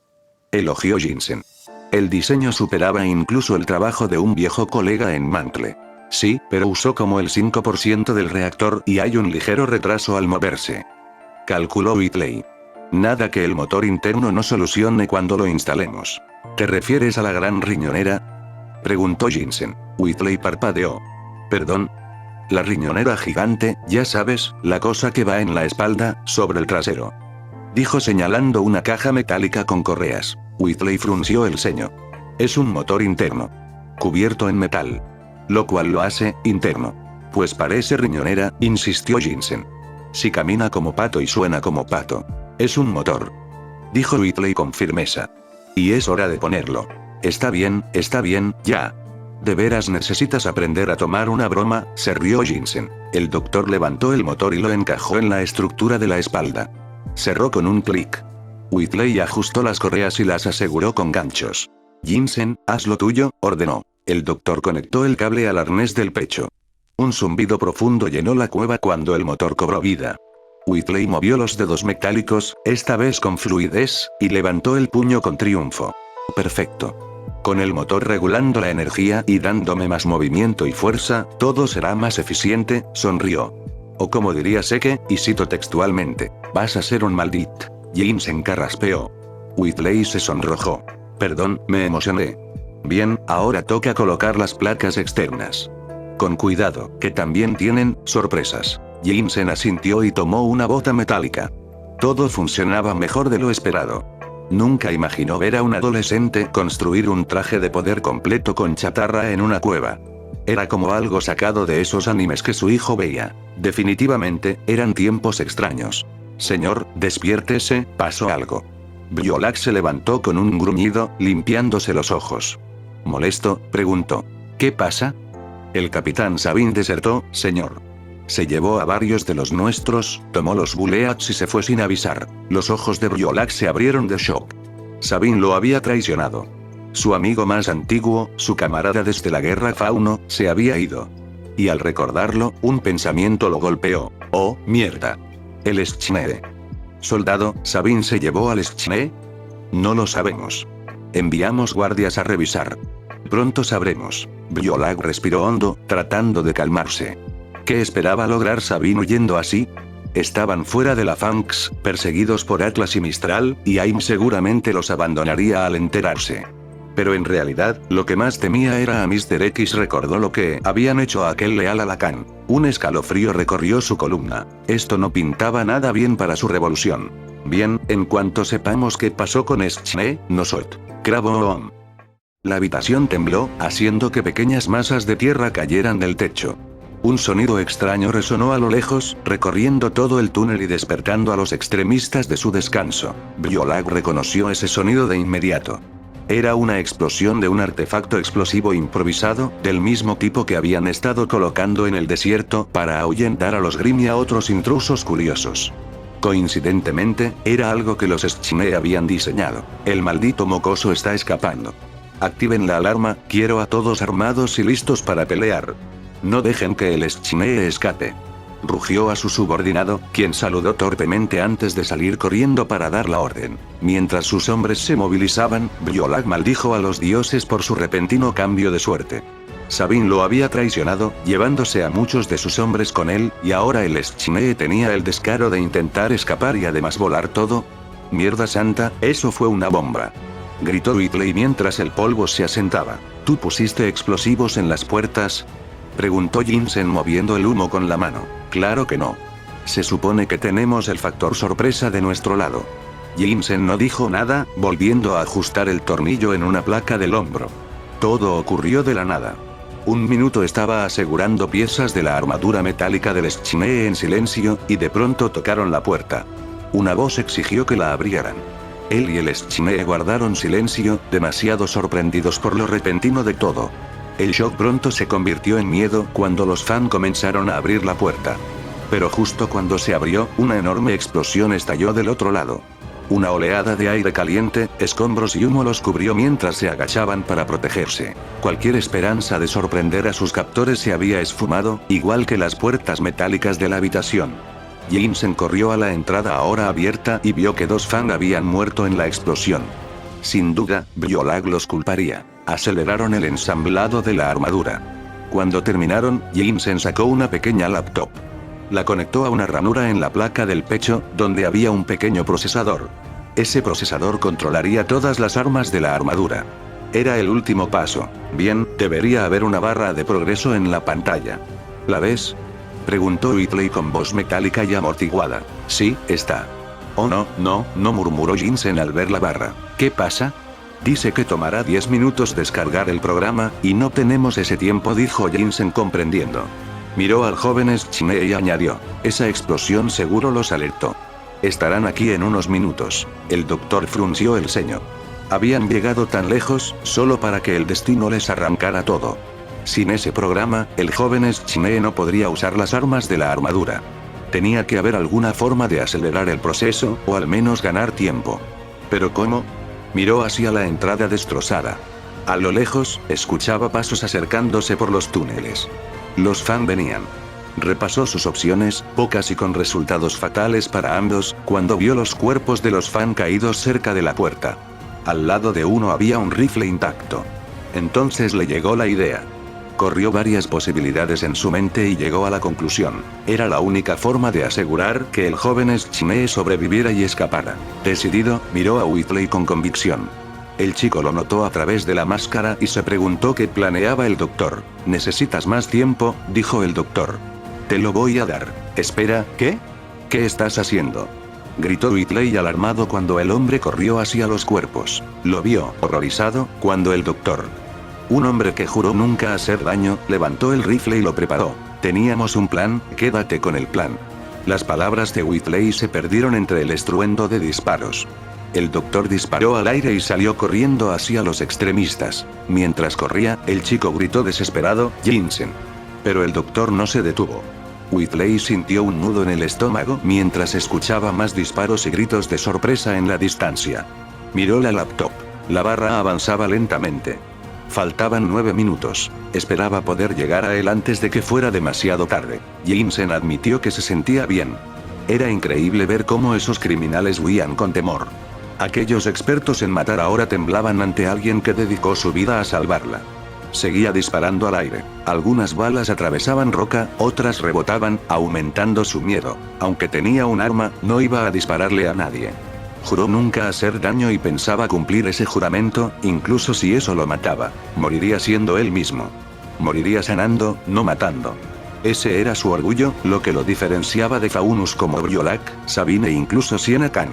Elogió Jensen. El diseño superaba incluso el trabajo de un viejo colega en Mantle. Sí, pero usó como el 5% del reactor y hay un ligero retraso al moverse. Calculó Whitley. Nada que el motor interno no solucione cuando lo instalemos. ¿Te refieres a la gran riñonera? Preguntó Jensen. Whitley parpadeó. ¿Perdón? La riñonera gigante, ya sabes, la cosa que va en la espalda, sobre el trasero. Dijo señalando una caja metálica con correas. Whitley frunció el ceño. Es un motor interno. Cubierto en metal. Lo cual lo hace, interno. Pues parece riñonera, insistió Jensen. Si camina como pato y suena como pato. Es un motor. Dijo Whitley con firmeza. Y es hora de ponerlo. Está bien, ya. ¿De veras necesitas aprender a tomar una broma? Se rió Jensen. El doctor levantó el motor y lo encajó en la estructura de la espalda. Cerró con un clic. Whitley ajustó las correas y las aseguró con ganchos. Jensen, haz lo tuyo, ordenó. El doctor conectó el cable al arnés del pecho. Un zumbido profundo llenó la cueva cuando el motor cobró vida. Whitley movió los dedos metálicos, esta vez con fluidez, y levantó el puño con triunfo. Perfecto. Con el motor regulando la energía y dándome más movimiento y fuerza, todo será más eficiente, sonrió. O como diría Seke, y cito textualmente, vas a ser un maldito. Jensen carraspeó. Whitley se sonrojó. Perdón, me emocioné. Bien, ahora toca colocar las placas externas. Con cuidado, que también tienen sorpresas. Jensen asintió y tomó una bota metálica. Todo funcionaba mejor de lo esperado. Nunca imaginó ver a un adolescente construir un traje de poder completo con chatarra en una cueva. Era como algo sacado de esos animes que su hijo veía. Definitivamente, eran tiempos extraños. Señor, despiértese, pasó algo. Briolac se levantó con un gruñido, limpiándose los ojos. ¿Molesto?, preguntó. ¿Qué pasa? El capitán Sabin desertó, señor. Se llevó a varios de los nuestros, tomó los buleats y se fue sin avisar. Los ojos de Briolac se abrieron de shock. Sabin lo había traicionado. Su amigo más antiguo, su camarada desde la guerra Fauno, se había ido. Y al recordarlo, un pensamiento lo golpeó. ¡Oh, mierda! El Schnee. Soldado, ¿Sabin se llevó al Schnee? No lo sabemos. Enviamos guardias a revisar. Pronto sabremos. Briolac respiró hondo, tratando de calmarse. ¿Qué esperaba lograr Sabin huyendo así? Estaban fuera de la Fanx, perseguidos por Atlas y Mistral, y Aim seguramente los abandonaría al enterarse. Pero en realidad, lo que más temía era a Mr. X. Recordó lo que habían hecho a aquel leal Alakan. Un escalofrío recorrió su columna. Esto no pintaba nada bien para su revolución. Bien, en cuanto sepamos qué pasó con Schnee, nosotros. Cravo. La habitación tembló, haciendo que pequeñas masas de tierra cayeran del techo. Un sonido extraño resonó a lo lejos, recorriendo todo el túnel y despertando a los extremistas de su descanso. Briolac reconoció ese sonido de inmediato. Era una explosión de un artefacto explosivo improvisado, del mismo tipo que habían estado colocando en el desierto para ahuyentar a los Grimm y a otros intrusos curiosos. Coincidentemente, era algo que los Schnee habían diseñado. El maldito mocoso está escapando. Activen la alarma, quiero a todos armados y listos para pelear. No dejen que el Schnee escape. Rugió a su subordinado, quien saludó torpemente antes de salir corriendo para dar la orden. Mientras sus hombres se movilizaban, Briolac maldijo a los dioses por su repentino cambio de suerte. Sabin lo había traicionado, llevándose a muchos de sus hombres con él, y ahora el Schnee tenía el descaro de intentar escapar y además volar todo. Mierda santa, eso fue una bomba. Gritó Whitley mientras el polvo se asentaba. ¿Tú pusiste explosivos en las puertas?, preguntó Jensen moviendo el humo con la mano. Claro que no. Se supone que tenemos el factor sorpresa de nuestro lado. Jensen no dijo nada, volviendo a ajustar el tornillo en una placa del hombro. Todo ocurrió de la nada. Un minuto estaba asegurando piezas de la armadura metálica del Schnee en silencio, y de pronto tocaron la puerta. Una voz exigió que la abrieran. Él y el Schnee guardaron silencio, demasiado sorprendidos por lo repentino de todo. El shock pronto se convirtió en miedo cuando los fan comenzaron a abrir la puerta. Pero justo cuando se abrió, una enorme explosión estalló del otro lado. Una oleada de aire caliente, escombros y humo los cubrió mientras se agachaban para protegerse. Cualquier esperanza de sorprender a sus captores se había esfumado, igual que las puertas metálicas de la habitación. Jensen corrió a la entrada ahora abierta y vio que 2 fans habían muerto en la explosión. Sin duda, Briolac los culparía. Aceleraron el ensamblado de la armadura. Cuando terminaron, Jensen sacó una pequeña laptop. La conectó a una ranura en la placa del pecho, donde había un pequeño procesador. Ese procesador controlaría todas las armas de la armadura. Era el último paso. Bien, debería haber una barra de progreso en la pantalla. ¿La ves?, preguntó Whitley con voz metálica y amortiguada. Sí, está. Oh no, murmuró Jensen al ver la barra. ¿Qué pasa? Dice que tomará 10 minutos descargar el programa, y no tenemos ese tiempo, dijo Jensen comprendiendo. Miró al joven Schne y añadió, esa explosión seguro los alertó. Estarán aquí en unos minutos. El doctor frunció el ceño. Habían llegado tan lejos, solo para que el destino les arrancara todo. Sin ese programa, el joven Schne no podría usar las armas de la armadura. Tenía que haber alguna forma de acelerar el proceso, o al menos ganar tiempo. ¿Pero cómo? Miró hacia la entrada destrozada. A lo lejos, escuchaba pasos acercándose por los túneles. Los fans venían. Repasó sus opciones, pocas y con resultados fatales para ambos, cuando vio los cuerpos de los fans caídos cerca de la puerta. Al lado de uno había un rifle intacto. Entonces le llegó la idea. Corrió varias posibilidades en su mente y llegó a la conclusión. Era la única forma de asegurar que el joven Schne sobreviviera y escapara. Decidido, miró a Whitley con convicción. El chico lo notó a través de la máscara y se preguntó qué planeaba el doctor. «Necesitas más tiempo», dijo el doctor. «Te lo voy a dar». «Espera, ¿qué? ¿Qué estás haciendo?», gritó Whitley alarmado cuando el hombre corrió hacia los cuerpos. Lo vio, horrorizado, cuando el doctor, un hombre que juró nunca hacer daño, levantó el rifle y lo preparó. «Teníamos un plan, quédate con el plan». Las palabras de Whitley se perdieron entre el estruendo de disparos. El doctor disparó al aire y salió corriendo hacia los extremistas. Mientras corría, el chico gritó desesperado, «Jensen». Pero el doctor no se detuvo. Whitley sintió un nudo en el estómago mientras escuchaba más disparos y gritos de sorpresa en la distancia. Miró la laptop. La barra avanzaba lentamente. Faltaban 9 minutos. Esperaba poder llegar a él antes de que fuera demasiado tarde. Jensen admitió que se sentía bien. Era increíble ver cómo esos criminales huían con temor. Aquellos expertos en matar ahora temblaban ante alguien que dedicó su vida a salvarla. Seguía disparando al aire. Algunas balas atravesaban roca, otras rebotaban, aumentando su miedo. Aunque tenía un arma, no iba a dispararle a nadie. Juró nunca hacer daño y pensaba cumplir ese juramento, incluso si eso lo mataba. Moriría siendo él mismo. Moriría sanando, no matando. Ese era su orgullo, lo que lo diferenciaba de faunos como Briolac, Sabine e incluso Sienna Khan.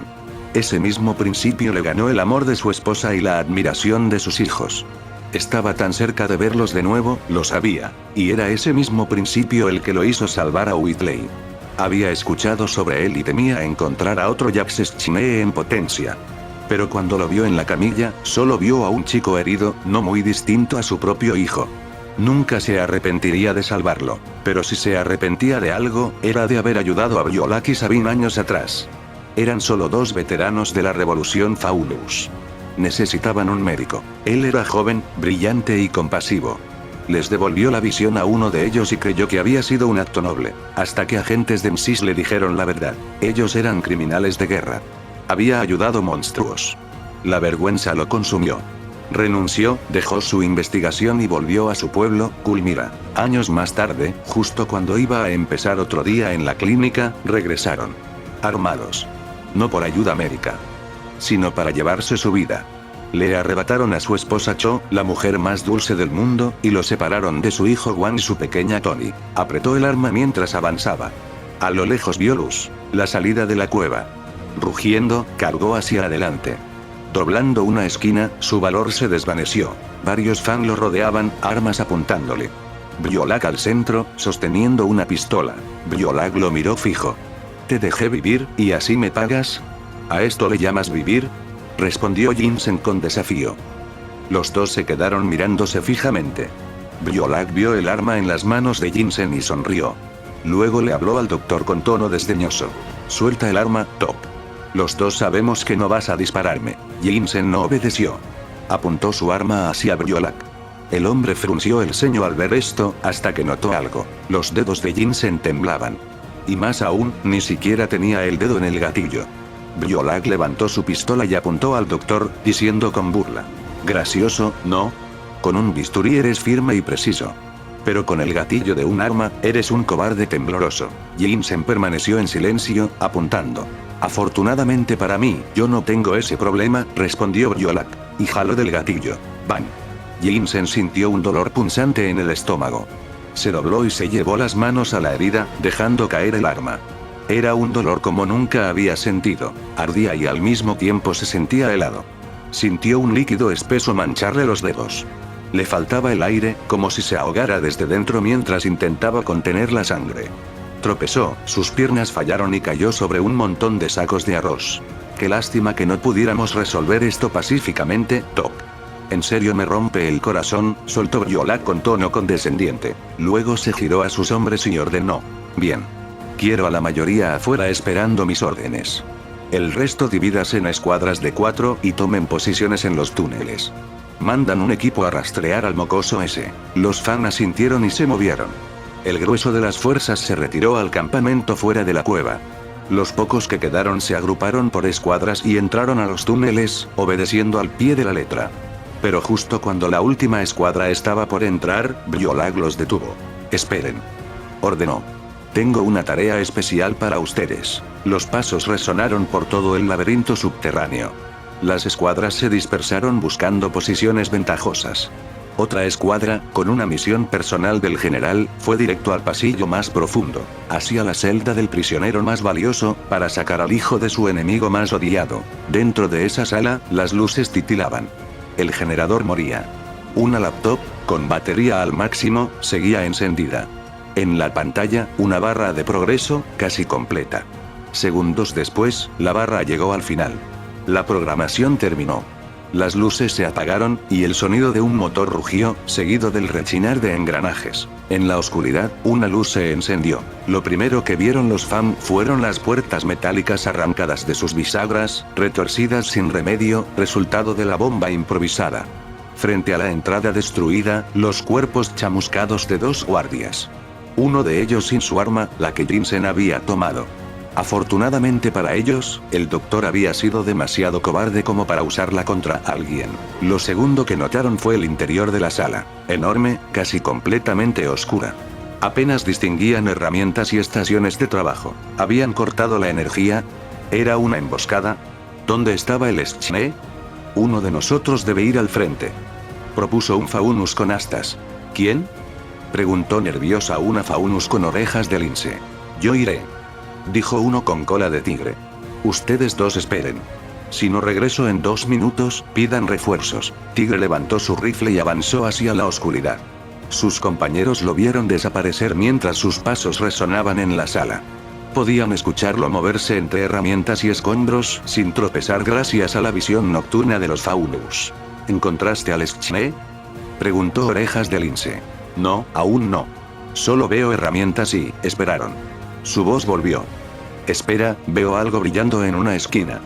Ese mismo principio le ganó el amor de su esposa y la admiración de sus hijos. Estaba tan cerca de verlos de nuevo, lo sabía, y era ese mismo principio el que lo hizo salvar a Whitley. Había escuchado sobre él y temía encontrar a otro Jax Schne en potencia. Pero cuando lo vio en la camilla, solo vio a un chico herido, no muy distinto a su propio hijo. Nunca se arrepentiría de salvarlo, pero si se arrepentía de algo, era de haber ayudado a Briolac y Sabine años atrás. Eran solo 2 veteranos de la Revolución Faulus. Necesitaban un médico. Él era joven, brillante y compasivo. Les devolvió la visión a uno de ellos y creyó que había sido un acto noble, hasta que agentes de MSIS le dijeron la verdad. Ellos eran criminales de guerra. Había ayudado monstruos. La vergüenza lo consumió. Renunció, dejó su investigación y volvió a su pueblo, Culmira. Años más tarde, justo cuando iba a empezar otro día en la clínica, regresaron. Armados. No por ayuda médica, sino para llevarse su vida. Le arrebataron a su esposa Cho, la mujer más dulce del mundo, y lo separaron de su hijo Juan y su pequeña Tony. Apretó el arma mientras avanzaba. A lo lejos vio luz, la salida de la cueva. Rugiendo, cargó hacia adelante. Doblando una esquina, su valor se desvaneció. Varios fans lo rodeaban, armas apuntándole. Briolac al centro, sosteniendo una pistola. Briolac lo miró fijo. «Te dejé vivir, ¿y así me pagas? ¿A esto le llamas vivir?», respondió Jensen con desafío. Los dos se quedaron mirándose fijamente. Briolac vio el arma en las manos de Jensen y sonrió. Luego le habló al doctor con tono desdeñoso. «Suelta el arma, Top». Los dos sabemos que no vas a dispararme. Jinsen no obedeció. Apuntó su arma hacia Briolak. El hombre frunció el ceño al ver esto, hasta que notó algo. Los dedos de Jinsen temblaban. Y más aún, ni siquiera tenía el dedo en el gatillo. Briolak levantó su pistola y apuntó al doctor, diciendo con burla: gracioso, ¿no? Con un bisturí eres firme y preciso. Pero con el gatillo de un arma, eres un cobarde tembloroso. Jinsen permaneció en silencio, apuntando. Afortunadamente para mí, yo no tengo ese problema, respondió Briolak, y jaló del gatillo. ¡Bang! Jinsen sintió un dolor punzante en el estómago. Se dobló y se llevó las manos a la herida, dejando caer el arma. Era un dolor como nunca había sentido. Ardía y al mismo tiempo se sentía helado. Sintió un líquido espeso mancharle los dedos. Le faltaba el aire, como si se ahogara desde dentro mientras intentaba contener la sangre. Tropezó, sus piernas fallaron y cayó sobre un montón de sacos de arroz. Qué lástima que no pudiéramos resolver esto pacíficamente, Top. En serio me rompe el corazón, soltó Briolak con tono condescendiente. Luego se giró a sus hombres y ordenó: bien. Quiero a la mayoría afuera esperando mis órdenes. El resto divídase en escuadras de 4 y tomen posiciones en los túneles. Mandan un equipo a rastrear al mocoso ese. Los fan asintieron y se movieron. El grueso de las fuerzas se retiró al campamento fuera de la cueva. Los pocos que quedaron se agruparon por escuadras y entraron a los túneles, obedeciendo al pie de la letra. Pero justo cuando la última escuadra estaba por entrar, Briolak los detuvo. Esperen. Ordenó. Tengo una tarea especial para ustedes. Los pasos resonaron por todo el laberinto subterráneo. Las escuadras se dispersaron buscando posiciones ventajosas. Otra escuadra, con una misión personal del general, fue directo al pasillo más profundo, hacia la celda del prisionero más valioso, para sacar al hijo de su enemigo más odiado. Dentro de esa sala, las luces titilaban. El generador moría. Una laptop, con batería al máximo, seguía encendida. En la pantalla, una barra de progreso, casi completa. Segundos después, la barra llegó al final. La programación terminó. Las luces se apagaron, y el sonido de un motor rugió, seguido del rechinar de engranajes. En la oscuridad, una luz se encendió. Lo primero que vieron los fan fueron las puertas metálicas arrancadas de sus bisagras, retorcidas sin remedio, resultado de la bomba improvisada. Frente a la entrada destruida, los cuerpos chamuscados de 2 guardias. Uno de ellos sin su arma, la que Jinsen había tomado. Afortunadamente para ellos, el doctor había sido demasiado cobarde como para usarla contra alguien. Lo segundo que notaron fue el interior de la sala, enorme, casi completamente oscura. Apenas distinguían herramientas y estaciones de trabajo. ¿Habían cortado la energía? ¿Era una emboscada? ¿Dónde estaba el Schne? Uno de nosotros debe ir al frente, propuso un Faunus con astas. ¿Quién?, preguntó nerviosa una Faunus con orejas de lince. Yo iré, dijo uno con cola de tigre. Ustedes dos esperen. Si no regreso en 2 minutos, pidan refuerzos. Tigre levantó su rifle y avanzó hacia la oscuridad. Sus compañeros lo vieron desaparecer mientras sus pasos resonaban en la sala. Podían escucharlo moverse entre herramientas y escombros, sin tropezar gracias a la visión nocturna de los Faunus. ¿Encontraste al Schne?, preguntó orejas de lince. No, aún no. Solo veo herramientas y, esperaron. Su voz volvió. Espera, veo algo brillando en una esquina.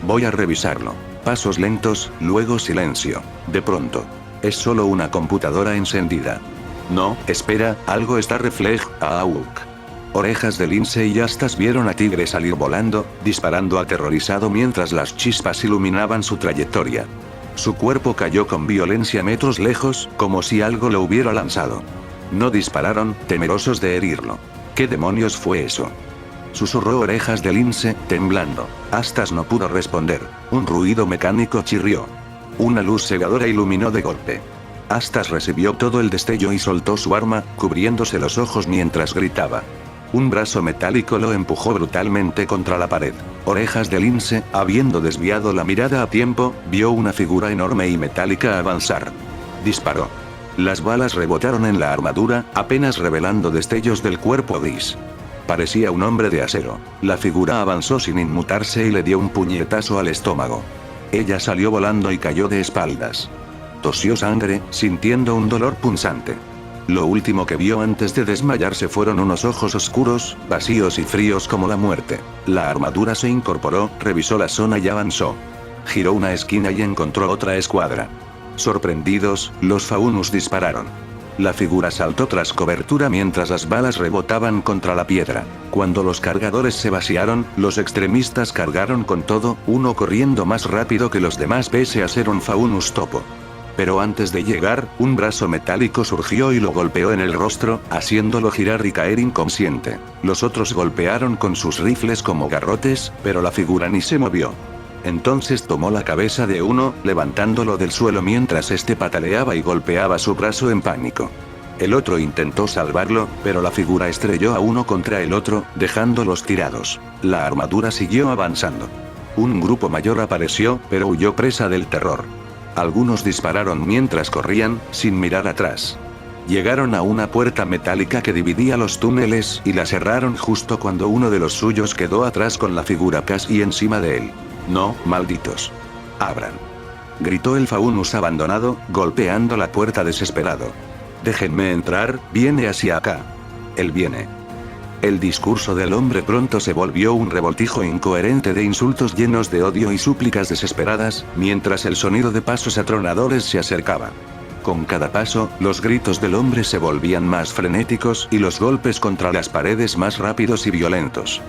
Voy a revisarlo. Pasos lentos, luego silencio. De pronto. Es solo una computadora encendida. No, espera, algo está reflejando. Orejas de lince y astas vieron a Tigre salir volando, disparando aterrorizado mientras las chispas iluminaban su trayectoria. Su cuerpo cayó con violencia metros lejos, como si algo lo hubiera lanzado. No dispararon, temerosos de herirlo. ¿Qué demonios fue eso?, susurró orejas de lince, temblando. Astas no pudo responder. Un ruido mecánico chirrió. Una luz cegadora iluminó de golpe. Astas recibió todo el destello y soltó su arma, cubriéndose los ojos mientras gritaba. Un brazo metálico lo empujó brutalmente contra la pared. Orejas de lince, habiendo desviado la mirada a tiempo, vio una figura enorme y metálica avanzar. Disparó. Las balas rebotaron en la armadura, apenas revelando destellos del cuerpo gris. Parecía un hombre de acero. La figura avanzó sin inmutarse y le dio un puñetazo al estómago. Ella salió volando y cayó de espaldas. Tosió sangre, sintiendo un dolor punzante. Lo último que vio antes de desmayarse fueron unos ojos oscuros, vacíos y fríos como la muerte. La armadura se incorporó, revisó la zona y avanzó. Giró una esquina y encontró otra escuadra. Sorprendidos, los Faunus dispararon. La figura saltó tras cobertura mientras las balas rebotaban contra la piedra. Cuando los cargadores se vaciaron, los extremistas cargaron con todo, uno corriendo más rápido que los demás pese a ser un Faunus topo. Pero antes de llegar, un brazo metálico surgió y lo golpeó en el rostro, haciéndolo girar y caer inconsciente. Los otros golpearon con sus rifles como garrotes, pero la figura ni se movió. Entonces tomó la cabeza de uno, levantándolo del suelo mientras este pataleaba y golpeaba su brazo en pánico. El otro intentó salvarlo, pero la figura estrelló a uno contra el otro, dejándolos tirados. La armadura siguió avanzando. Un grupo mayor apareció, pero huyó presa del terror. Algunos dispararon mientras corrían, sin mirar atrás. Llegaron a una puerta metálica que dividía los túneles y la cerraron justo cuando uno de los suyos quedó atrás con la figura casi encima de él. No, malditos. Abran. Gritó el Faunus abandonado, golpeando la puerta desesperado. Déjenme entrar, viene hacia acá. Él viene. El discurso del hombre pronto se volvió un revoltijo incoherente de insultos llenos de odio y súplicas desesperadas, mientras el sonido de pasos atronadores se acercaba. Con cada paso, los gritos del hombre se volvían más frenéticos y los golpes contra las paredes más rápidos y violentos.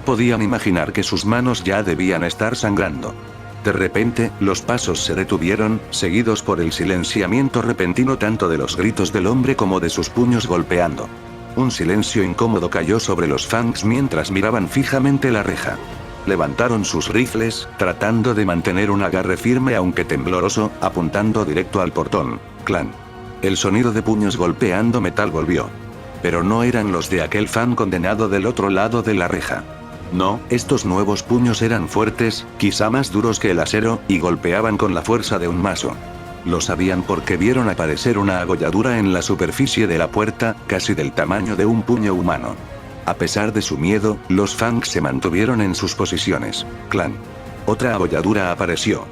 Podían imaginar que sus manos ya debían estar sangrando. De repente, los pasos se detuvieron, seguidos por el silenciamiento repentino tanto de los gritos del hombre como de sus puños golpeando. Un silencio incómodo cayó sobre los Fangs mientras miraban fijamente la reja. Levantaron sus rifles, tratando de mantener un agarre firme aunque tembloroso, apuntando directo al portón. Clan. El sonido de puños golpeando metal volvió. Pero no eran los de aquel Fang condenado del otro lado de la reja. No, estos nuevos puños eran fuertes, quizá más duros que el acero, y golpeaban con la fuerza de un mazo. Lo sabían porque vieron aparecer una agolladura en la superficie de la puerta, casi del tamaño de un puño humano. A pesar de su miedo, los Fangs se mantuvieron en sus posiciones. Clan. Otra agolladura apareció.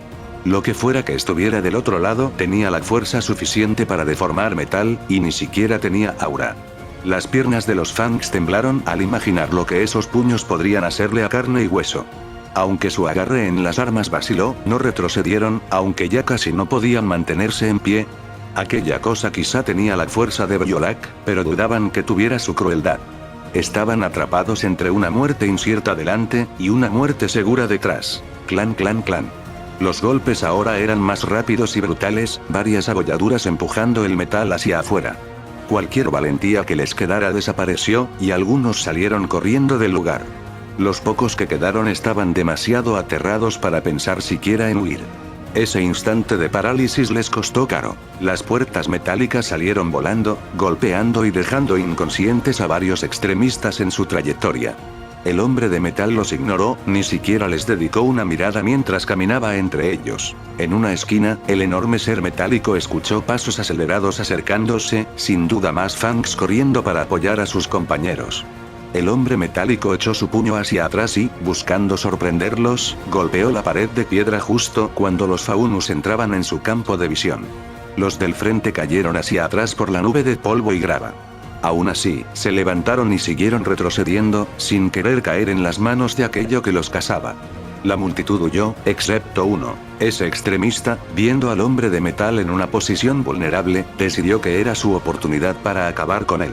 Lo que fuera que estuviera del otro lado tenía la fuerza suficiente para deformar metal, y ni siquiera tenía aura. Las piernas de los Fangs temblaron al imaginar lo que esos puños podrían hacerle a carne y hueso. Aunque su agarre en las armas vaciló, no retrocedieron, aunque ya casi no podían mantenerse en pie. Aquella cosa quizá tenía la fuerza de Briolac, pero dudaban que tuviera su crueldad. Estaban atrapados entre una muerte incierta delante, y una muerte segura detrás. Clan, clan, clan. Los golpes ahora eran más rápidos y brutales, varias abolladuras empujando el metal hacia afuera. Cualquier valentía que les quedara desapareció, y algunos salieron corriendo del lugar. Los pocos que quedaron estaban demasiado aterrados para pensar siquiera en huir. Ese instante de parálisis les costó caro. Las puertas metálicas salieron volando, golpeando y dejando inconscientes a varios extremistas en su trayectoria. El hombre de metal los ignoró, ni siquiera les dedicó una mirada mientras caminaba entre ellos. En una esquina, el enorme ser metálico escuchó pasos acelerados acercándose, sin duda más Fangs corriendo para apoyar a sus compañeros. El hombre metálico echó su puño hacia atrás y, buscando sorprenderlos, golpeó la pared de piedra justo cuando los Faunus entraban en su campo de visión. Los del frente cayeron hacia atrás por la nube de polvo y grava. Aún así, se levantaron y siguieron retrocediendo, sin querer caer en las manos de aquello que los cazaba. La multitud huyó, excepto uno. Ese extremista, viendo al hombre de metal en una posición vulnerable, decidió que era su oportunidad para acabar con él.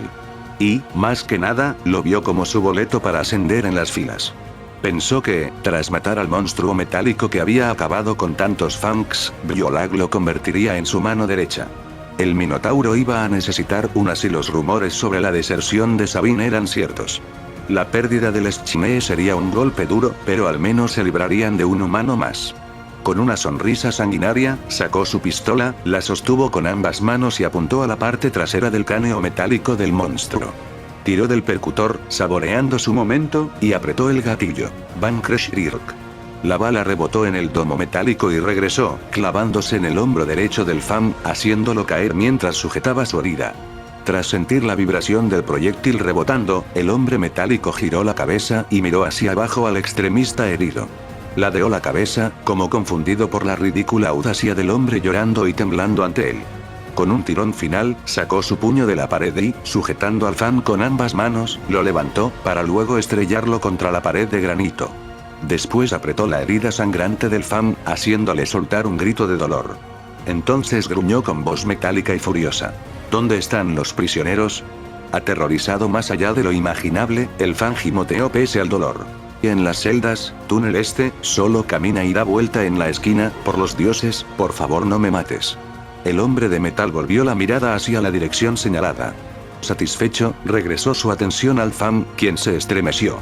Y, más que nada, lo vio como su boleto para ascender en las filas. Pensó que, tras matar al monstruo metálico que había acabado con tantos Fangs, Briolac lo convertiría en su mano derecha. El Minotauro iba a necesitar una si los rumores sobre la deserción de Sabine eran ciertos. La pérdida del Schnee sería un golpe duro, pero al menos se librarían de un humano más. Con una sonrisa sanguinaria, sacó su pistola, la sostuvo con ambas manos y apuntó a la parte trasera del cráneo metálico del monstruo. Tiró del percutor, saboreando su momento, y apretó el gatillo. Van Kreshrirk. La bala rebotó en el domo metálico y regresó, clavándose en el hombro derecho del Fang, haciéndolo caer mientras sujetaba su herida. Tras sentir la vibración del proyectil rebotando, el hombre metálico giró la cabeza y miró hacia abajo al extremista herido. Ladeó la cabeza, como confundido por la ridícula audacia del hombre llorando y temblando ante él. Con un tirón final, sacó su puño de la pared y, sujetando al fan con ambas manos, lo levantó, para luego estrellarlo contra la pared de granito. Después apretó la herida sangrante del fan, haciéndole soltar un grito de dolor. Entonces gruñó con voz metálica y furiosa. ¿Dónde están los prisioneros? Aterrorizado más allá de lo imaginable, el fan gimoteó pese al dolor. En las celdas, túnel este, solo camina y da vuelta en la esquina, por los dioses, por favor no me mates. El hombre de metal volvió la mirada hacia la dirección señalada. Satisfecho, regresó su atención al fan, quien se estremeció.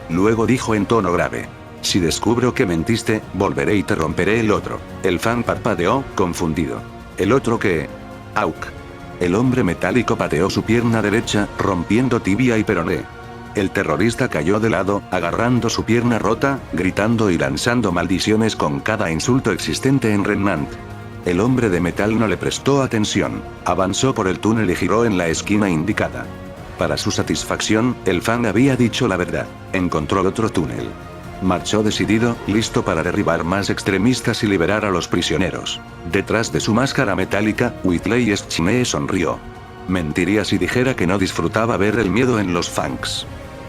Luego dijo en tono grave. Si descubro que mentiste, volveré y te romperé el otro. El fan parpadeó, confundido. ¿El otro qué? Auk. El hombre metálico pateó su pierna derecha, rompiendo tibia y peroné. El terrorista cayó de lado, agarrando su pierna rota, gritando y lanzando maldiciones con cada insulto existente en Remnant. El hombre de metal no le prestó atención. Avanzó por el túnel y giró en la esquina indicada. Para su satisfacción, el fan había dicho la verdad. Encontró otro túnel. Marchó decidido, listo para derribar más extremistas y liberar a los prisioneros. Detrás de su máscara metálica, Whitley Schmee sonrió. Mentiría si dijera que no disfrutaba ver el miedo en los fangs.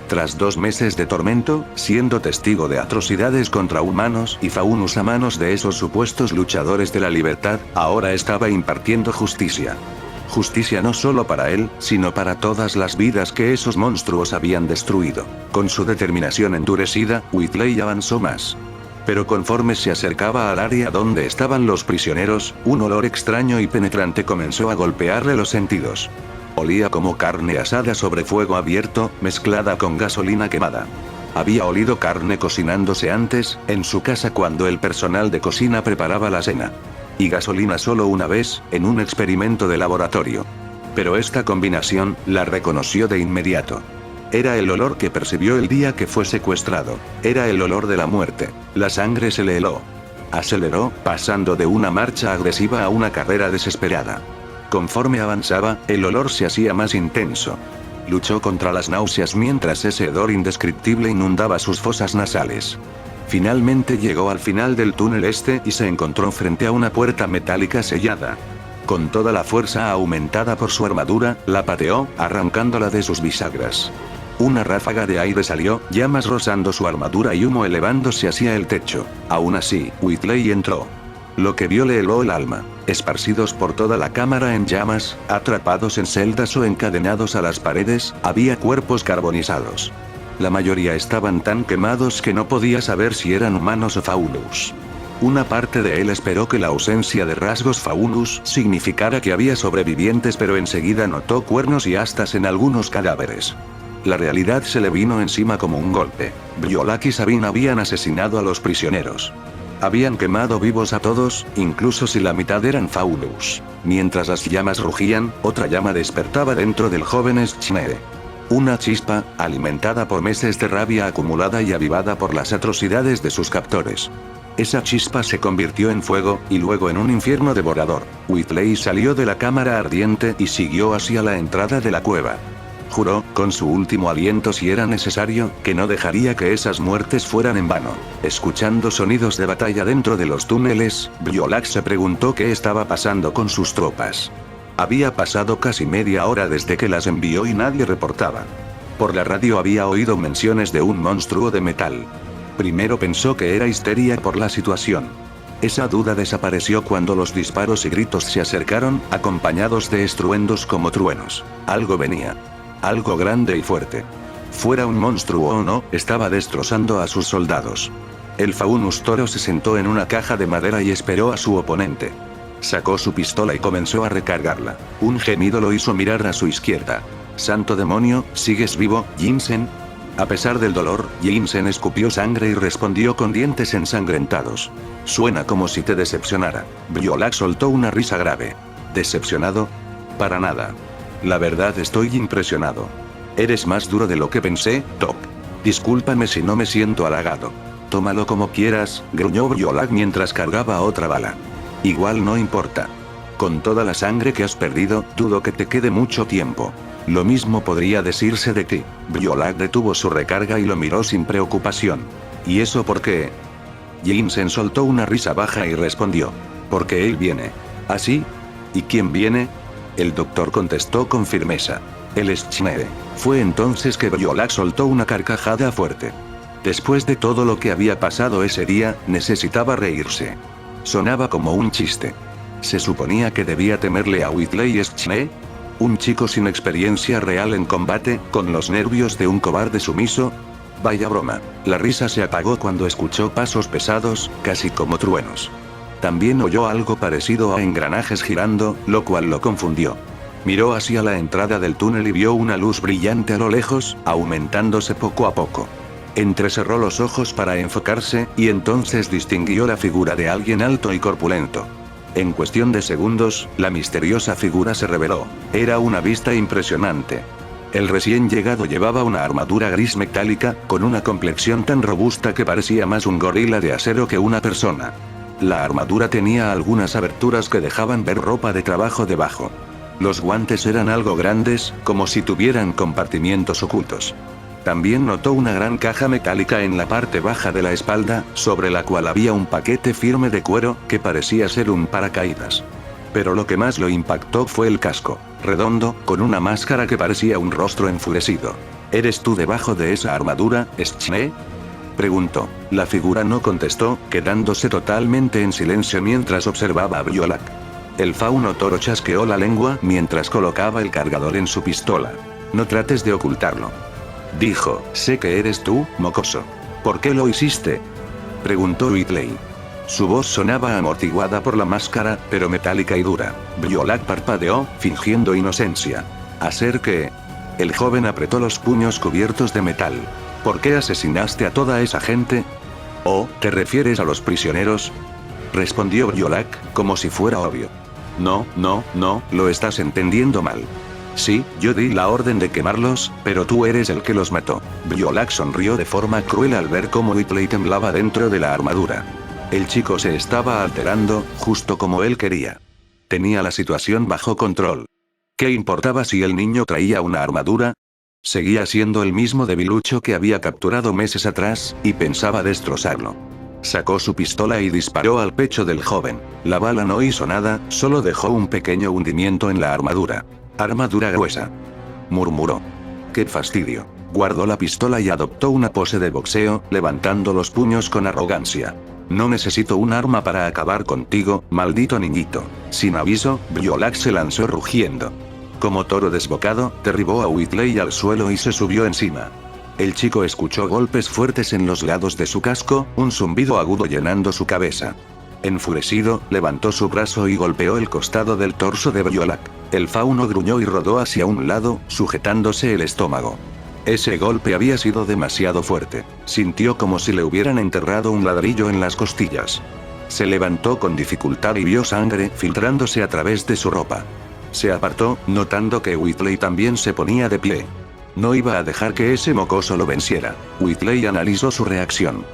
Tras 2 meses de tormento, siendo testigo de atrocidades contra humanos y faunus a manos de esos supuestos luchadores de la libertad, ahora estaba impartiendo justicia. Justicia no solo para él, sino para todas las vidas que esos monstruos habían destruido. Con su determinación endurecida, Whitley avanzó más. Pero conforme se acercaba al área donde estaban los prisioneros, un olor extraño y penetrante comenzó a golpearle los sentidos. Olía como carne asada sobre fuego abierto, mezclada con gasolina quemada. Había olido carne cocinándose antes, en su casa cuando el personal de cocina preparaba la cena. Y gasolina solo una vez, en un experimento de laboratorio. Pero esta combinación, la reconoció de inmediato. Era el olor que percibió el día que fue secuestrado. Era el olor de la muerte. La sangre se le heló. Aceleró, pasando de una marcha agresiva a una carrera desesperada. Conforme avanzaba, el olor se hacía más intenso. Luchó contra las náuseas mientras ese hedor indescriptible inundaba sus fosas nasales. Finalmente llegó al final del túnel este y se encontró frente a una puerta metálica sellada. Con toda la fuerza aumentada por su armadura, la pateó, arrancándola de sus bisagras. Una ráfaga de aire salió, llamas rozando su armadura y humo elevándose hacia el techo. Aún así, Whitley entró. Lo que vio le heló el alma. Esparcidos por toda la cámara en llamas, atrapados en celdas o encadenados a las paredes, había cuerpos carbonizados. La mayoría estaban tan quemados que no podía saber si eran humanos o faunus. Una parte de él esperó que la ausencia de rasgos faunus significara que había sobrevivientes, pero enseguida notó cuernos y astas en algunos cadáveres. La realidad se le vino encima como un golpe. Briolak y Sabine habían asesinado a los prisioneros. Habían quemado vivos a todos, incluso si la mitad eran faunus. Mientras las llamas rugían, otra llama despertaba dentro del joven Schmee. Una chispa, alimentada por meses de rabia acumulada y avivada por las atrocidades de sus captores. Esa chispa se convirtió en fuego, y luego en un infierno devorador. Whitley salió de la cámara ardiente y siguió hacia la entrada de la cueva. Juró, con su último aliento si era necesario, que no dejaría que esas muertes fueran en vano. Escuchando sonidos de batalla dentro de los túneles, Briolak se preguntó qué estaba pasando con sus tropas. Había pasado casi media hora desde que las envió y nadie reportaba. Por la radio había oído menciones de un monstruo de metal. Primero pensó que era histeria por la situación. Esa duda desapareció cuando los disparos y gritos se acercaron, acompañados de estruendos como truenos. Algo venía. Algo grande y fuerte. Fuera un monstruo o no, estaba destrozando a sus soldados. El faunus toro se sentó en una caja de madera y esperó a su oponente. Sacó su pistola y comenzó a recargarla. Un gemido lo hizo mirar a su izquierda. «Santo demonio, ¿sigues vivo, Jinsen?» A pesar del dolor, Jinsen escupió sangre y respondió con dientes ensangrentados. «Suena como si te decepcionara». Briolak soltó una risa grave. «¿Decepcionado? Para nada. La verdad estoy impresionado. Eres más duro de lo que pensé, Top. Discúlpame si no me siento halagado». «Tómalo como quieras», gruñó Briolak mientras cargaba otra bala. «Igual no importa. Con toda la sangre que has perdido, dudo que te quede mucho tiempo. Lo mismo podría decirse de ti». Briolak detuvo su recarga y lo miró sin preocupación. «¿Y eso por qué?» Jinsen soltó una risa baja y respondió. «Porque él viene». «¿Así? ¿Y quién viene? El doctor contestó con firmeza. El Schnee. Fue entonces que Briolac soltó una carcajada fuerte. Después de todo lo que había pasado ese día, necesitaba reírse. Sonaba como un chiste. ¿Se suponía que debía temerle a Whitley Schnee? ¿Un chico sin experiencia real en combate, con los nervios de un cobarde sumiso? Vaya broma. La risa se apagó cuando escuchó pasos pesados, casi como truenos. También oyó algo parecido a engranajes girando, lo cual lo confundió. Miró hacia la entrada del túnel y vio una luz brillante a lo lejos, aumentándose poco a poco. Entrecerró los ojos para enfocarse, y entonces distinguió la figura de alguien alto y corpulento. En cuestión de segundos, la misteriosa figura se reveló. Era una vista impresionante. El recién llegado llevaba una armadura gris metálica, con una complexión tan robusta que parecía más un gorila de acero que una persona. La armadura tenía algunas aberturas que dejaban ver ropa de trabajo debajo. Los guantes eran algo grandes, como si tuvieran compartimientos ocultos. También notó una gran caja metálica en la parte baja de la espalda, sobre la cual había un paquete firme de cuero, que parecía ser un paracaídas. Pero lo que más lo impactó fue el casco, redondo, con una máscara que parecía un rostro enfurecido. ¿Eres tú debajo de esa armadura, Schnee? Preguntó. La figura no contestó, quedándose totalmente en silencio mientras observaba a Briolac. El fauno toro chasqueó la lengua mientras colocaba el cargador en su pistola. No trates de ocultarlo. Dijo, sé que eres tú, mocoso. ¿Por qué lo hiciste? Preguntó Whitley. Su voz sonaba amortiguada por la máscara, pero metálica y dura. Briolac parpadeó, fingiendo inocencia. ¿Hacer qué? El joven apretó los puños cubiertos de metal. ¿Por qué asesinaste a toda esa gente? ¿Oh, te refieres a los prisioneros? Respondió Briolac, como si fuera obvio. No, lo estás entendiendo mal. Sí, yo di la orden de quemarlos, pero tú eres el que los mató. Briolac sonrió de forma cruel al ver cómo Whitley temblaba dentro de la armadura. El chico se estaba alterando, justo como él quería. Tenía la situación bajo control. ¿Qué importaba si el niño traía una armadura? Seguía siendo el mismo debilucho que había capturado meses atrás, y pensaba destrozarlo. Sacó su pistola y disparó al pecho del joven. La bala no hizo nada, solo dejó un pequeño hundimiento en la armadura. Armadura gruesa. Murmuró. ¡Qué fastidio! Guardó la pistola y adoptó una pose de boxeo, levantando los puños con arrogancia. No necesito un arma para acabar contigo, maldito niñito. Sin aviso, Briolac se lanzó rugiendo. Como toro desbocado, derribó a Whitley al suelo y se subió encima. El chico escuchó golpes fuertes en los lados de su casco, un zumbido agudo llenando su cabeza. Enfurecido, levantó su brazo y golpeó el costado del torso de Briolac. El fauno gruñó y rodó hacia un lado, sujetándose el estómago. Ese golpe había sido demasiado fuerte. Sintió como si le hubieran enterrado un ladrillo en las costillas. Se levantó con dificultad y vio sangre filtrándose a través de su ropa. Se apartó, notando que Whitley también se ponía de pie. No iba a dejar que ese mocoso lo venciera. Whitley analizó su reacción.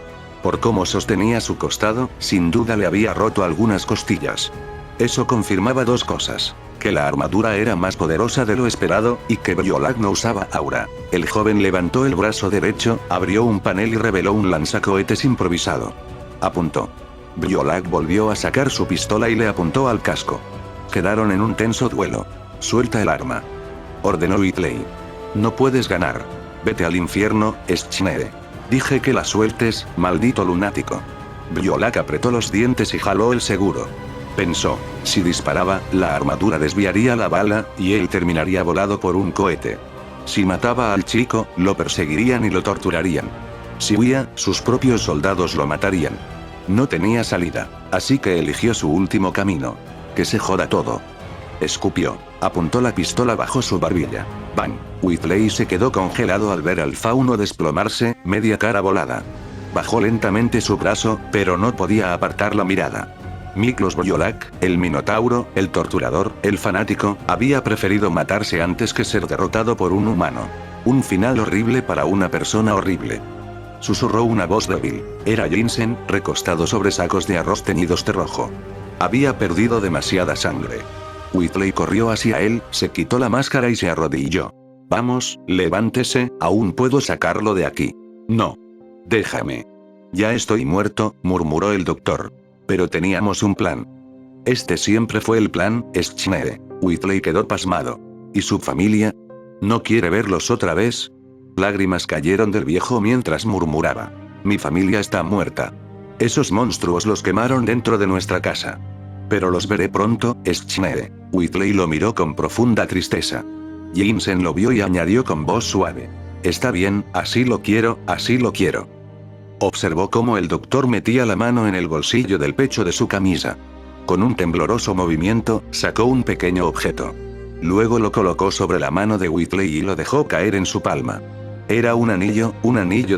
Por cómo sostenía su costado, sin duda le había roto algunas costillas. Eso confirmaba dos cosas. Que la armadura era más poderosa de lo esperado, y que Briolac no usaba aura. El joven levantó el brazo derecho, abrió un panel y reveló un lanzacohetes improvisado. Apuntó. Briolac volvió a sacar su pistola y le apuntó al casco. Quedaron en un tenso duelo. Suelta el arma. Ordenó Whitley. No puedes ganar. Vete al infierno, Schnee. Dije que la sueltes, maldito lunático. Briolac apretó los dientes y jaló el seguro. Pensó, si disparaba, la armadura desviaría la bala, y él terminaría volado por un cohete. Si mataba al chico, lo perseguirían y lo torturarían. Si huía, sus propios soldados lo matarían. No tenía salida, así que eligió su último camino. Que se joda todo. Escupió. Apuntó la pistola bajo su barbilla. ¡Bang! Whitley se quedó congelado al ver al fauno desplomarse, media cara volada. Bajó lentamente su brazo, pero no podía apartar la mirada. Miklos Briolac, el minotauro, el torturador, el fanático, había preferido matarse antes que ser derrotado por un humano. Un final horrible para una persona horrible. Susurró una voz débil. Era Jensen, recostado sobre sacos de arroz teñidos de rojo. Había perdido demasiada sangre. Whitley corrió hacia él, se quitó la máscara y se arrodilló. Vamos, levántese, aún puedo sacarlo de aquí. No. Déjame. Ya estoy muerto, murmuró el doctor. Pero teníamos un plan. Este siempre fue el plan, Schnee. Whitley quedó pasmado. ¿Y su familia? ¿No quiere verlos otra vez? Lágrimas cayeron del viejo mientras murmuraba. Mi familia está muerta. Esos monstruos los quemaron dentro de nuestra casa. Pero los veré pronto, Schnee. Whitley lo miró con profunda tristeza. Jensen lo vio y añadió con voz suave. Está bien, así lo quiero, así lo quiero. Observó cómo el doctor metía la mano en el bolsillo del pecho de su camisa. Con un tembloroso movimiento, sacó un pequeño objeto. Luego lo colocó sobre la mano de Whitley y lo dejó caer en su palma. Era un anillo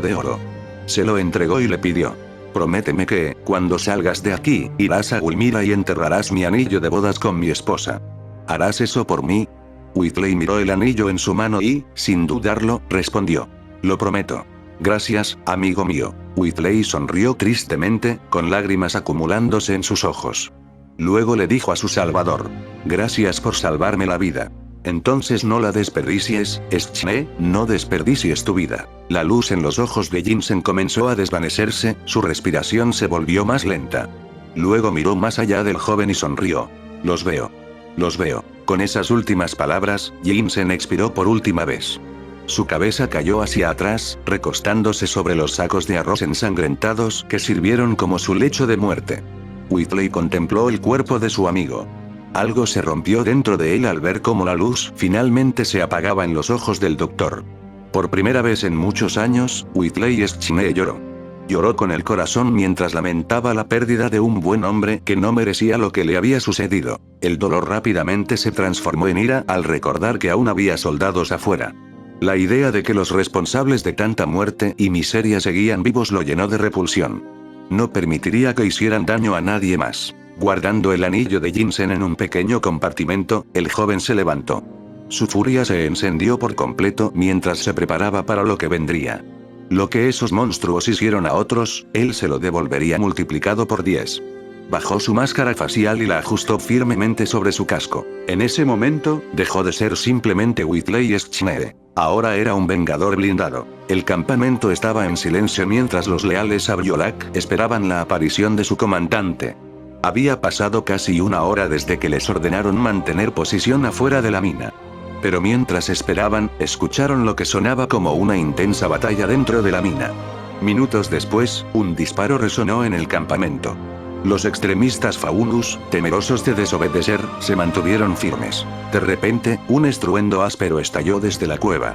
de oro. Se lo entregó y le pidió. Prométeme que, cuando salgas de aquí, irás a Wilmira y enterrarás mi anillo de bodas con mi esposa. ¿Harás eso por mí? Whitley miró el anillo en su mano y, sin dudarlo, respondió. Lo prometo. Gracias, amigo mío. Whitley sonrió tristemente, con lágrimas acumulándose en sus ojos. Luego le dijo a su salvador. Gracias por salvarme la vida. Entonces no la desperdicies, Schnee, no desperdicies tu vida. La luz en los ojos de Jensen comenzó a desvanecerse, su respiración se volvió más lenta. Luego miró más allá del joven y sonrió. Los veo. Los veo. Con esas últimas palabras, Jensen expiró por última vez. Su cabeza cayó hacia atrás, recostándose sobre los sacos de arroz ensangrentados que sirvieron como su lecho de muerte. Whitley contempló el cuerpo de su amigo. Algo se rompió dentro de él al ver cómo la luz finalmente se apagaba en los ojos del doctor. Por primera vez en muchos años, Whitley Schnee lloró. Lloró con el corazón mientras lamentaba la pérdida de un buen hombre que no merecía lo que le había sucedido. El dolor rápidamente se transformó en ira al recordar que aún había soldados afuera. La idea de que los responsables de tanta muerte y miseria seguían vivos lo llenó de repulsión. No permitiría que hicieran daño a nadie más. Guardando el anillo de Jensen en un pequeño compartimento, el joven se levantó. Su furia se encendió por completo mientras se preparaba para lo que vendría. Lo que esos monstruos hicieron a otros, él se lo devolvería multiplicado por 10. Bajó su máscara facial y la ajustó firmemente sobre su casco. En ese momento, dejó de ser simplemente Whitley Schnee. Ahora era un vengador blindado. El campamento estaba en silencio mientras los leales a Briolac esperaban la aparición de su comandante. Había pasado casi una hora desde que les ordenaron mantener posición afuera de la mina. Pero mientras esperaban, escucharon lo que sonaba como una intensa batalla dentro de la mina. Minutos después, un disparo resonó en el campamento. Los extremistas Faunus, temerosos de desobedecer, se mantuvieron firmes. De repente, un estruendo áspero estalló desde la cueva.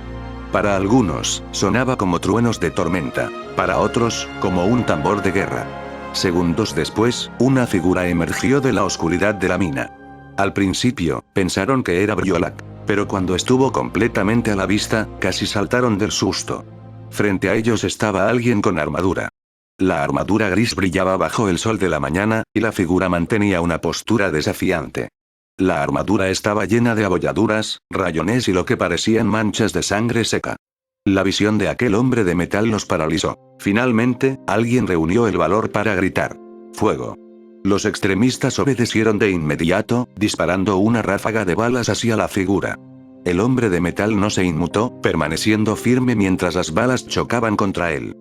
Para algunos, sonaba como truenos de tormenta. Para otros, como un tambor de guerra. Segundos después, una figura emergió de la oscuridad de la mina. Al principio, pensaron que era Briolac, pero cuando estuvo completamente a la vista, casi saltaron del susto. Frente a ellos estaba alguien con armadura. La armadura gris brillaba bajo el sol de la mañana, y la figura mantenía una postura desafiante. La armadura estaba llena de abolladuras, rayones y lo que parecían manchas de sangre seca. La visión de aquel hombre de metal los paralizó. Finalmente, alguien reunió el valor para gritar. ¡Fuego! Los extremistas obedecieron de inmediato, disparando una ráfaga de balas hacia la figura. El hombre de metal no se inmutó, permaneciendo firme mientras las balas chocaban contra él.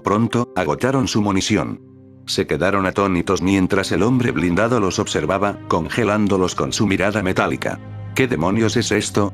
Pronto, agotaron su munición. Se quedaron atónitos mientras el hombre blindado los observaba, congelándolos con su mirada metálica. ¿Qué demonios es esto?,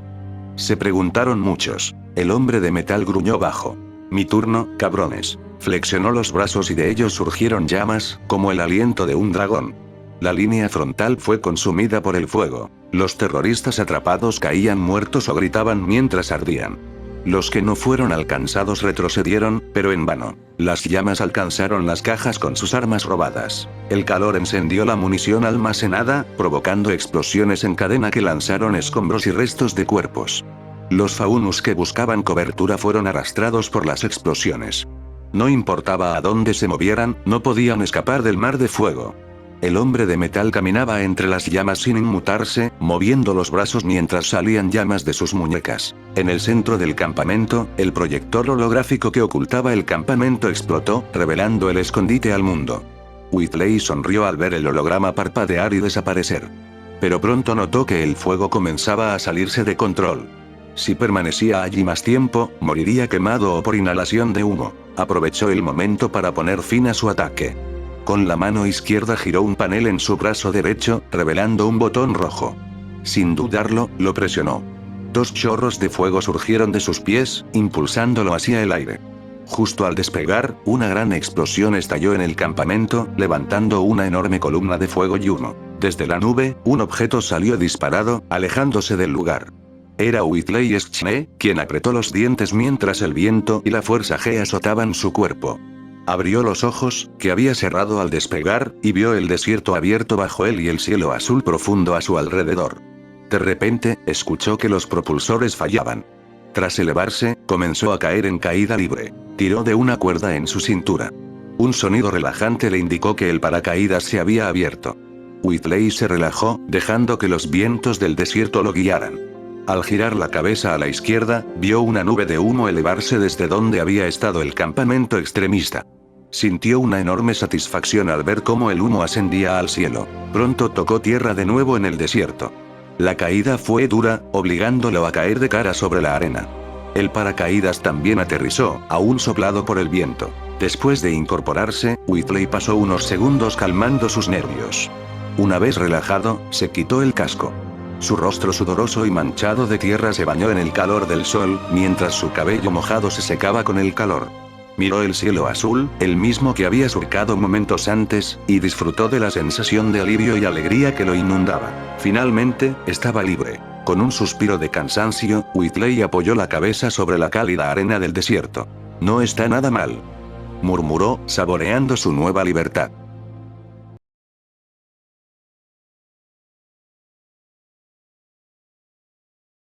se preguntaron muchos. El hombre de metal gruñó bajo. Mi turno, cabrones. Flexionó los brazos y de ellos surgieron llamas, como el aliento de un dragón. La línea frontal fue consumida por el fuego. Los terroristas atrapados caían muertos o gritaban mientras ardían. Los que no fueron alcanzados retrocedieron, pero en vano. Las llamas alcanzaron las cajas con sus armas robadas. El calor encendió la munición almacenada, provocando explosiones en cadena que lanzaron escombros y restos de cuerpos. Los Faunus que buscaban cobertura fueron arrastrados por las explosiones. No importaba a dónde se movieran, no podían escapar del mar de fuego. El hombre de metal caminaba entre las llamas sin inmutarse, moviendo los brazos mientras salían llamas de sus muñecas. En el centro del campamento, el proyector holográfico que ocultaba el campamento explotó, revelando el escondite al mundo. Whitley sonrió al ver el holograma parpadear y desaparecer. Pero pronto notó que el fuego comenzaba a salirse de control. Si permanecía allí más tiempo, moriría quemado o por inhalación de humo. Aprovechó el momento para poner fin a su ataque. Con la mano izquierda giró un panel en su brazo derecho, revelando un botón rojo. Sin dudarlo, lo presionó. 2 chorros de fuego surgieron de sus pies, impulsándolo hacia el aire. Justo al despegar, una gran explosión estalló en el campamento, levantando una enorme columna de fuego y humo. Desde la nube, un objeto salió disparado, alejándose del lugar. Era Whitley Schne, quien apretó los dientes mientras el viento y la fuerza G azotaban su cuerpo. Abrió los ojos, que había cerrado al despegar, y vio el desierto abierto bajo él y el cielo azul profundo a su alrededor. De repente, escuchó que los propulsores fallaban. Tras elevarse, comenzó a caer en caída libre. Tiró de una cuerda en su cintura. Un sonido relajante le indicó que el paracaídas se había abierto. Whitley se relajó, dejando que los vientos del desierto lo guiaran. Al girar la cabeza a la izquierda, vio una nube de humo elevarse desde donde había estado el campamento extremista. Sintió una enorme satisfacción al ver cómo el humo ascendía al cielo. Pronto tocó tierra de nuevo en el desierto. La caída fue dura, obligándolo a caer de cara sobre la arena. El paracaídas también aterrizó, aún soplado por el viento. Después de incorporarse, Whitley pasó unos segundos calmando sus nervios. Una vez relajado, se quitó el casco. Su rostro sudoroso y manchado de tierra se bañó en el calor del sol, mientras su cabello mojado se secaba con el calor. Miró el cielo azul, el mismo que había surcado momentos antes, y disfrutó de la sensación de alivio y alegría que lo inundaba. Finalmente, estaba libre. Con un suspiro de cansancio, Whitley apoyó la cabeza sobre la cálida arena del desierto. No está nada mal, murmuró, saboreando su nueva libertad.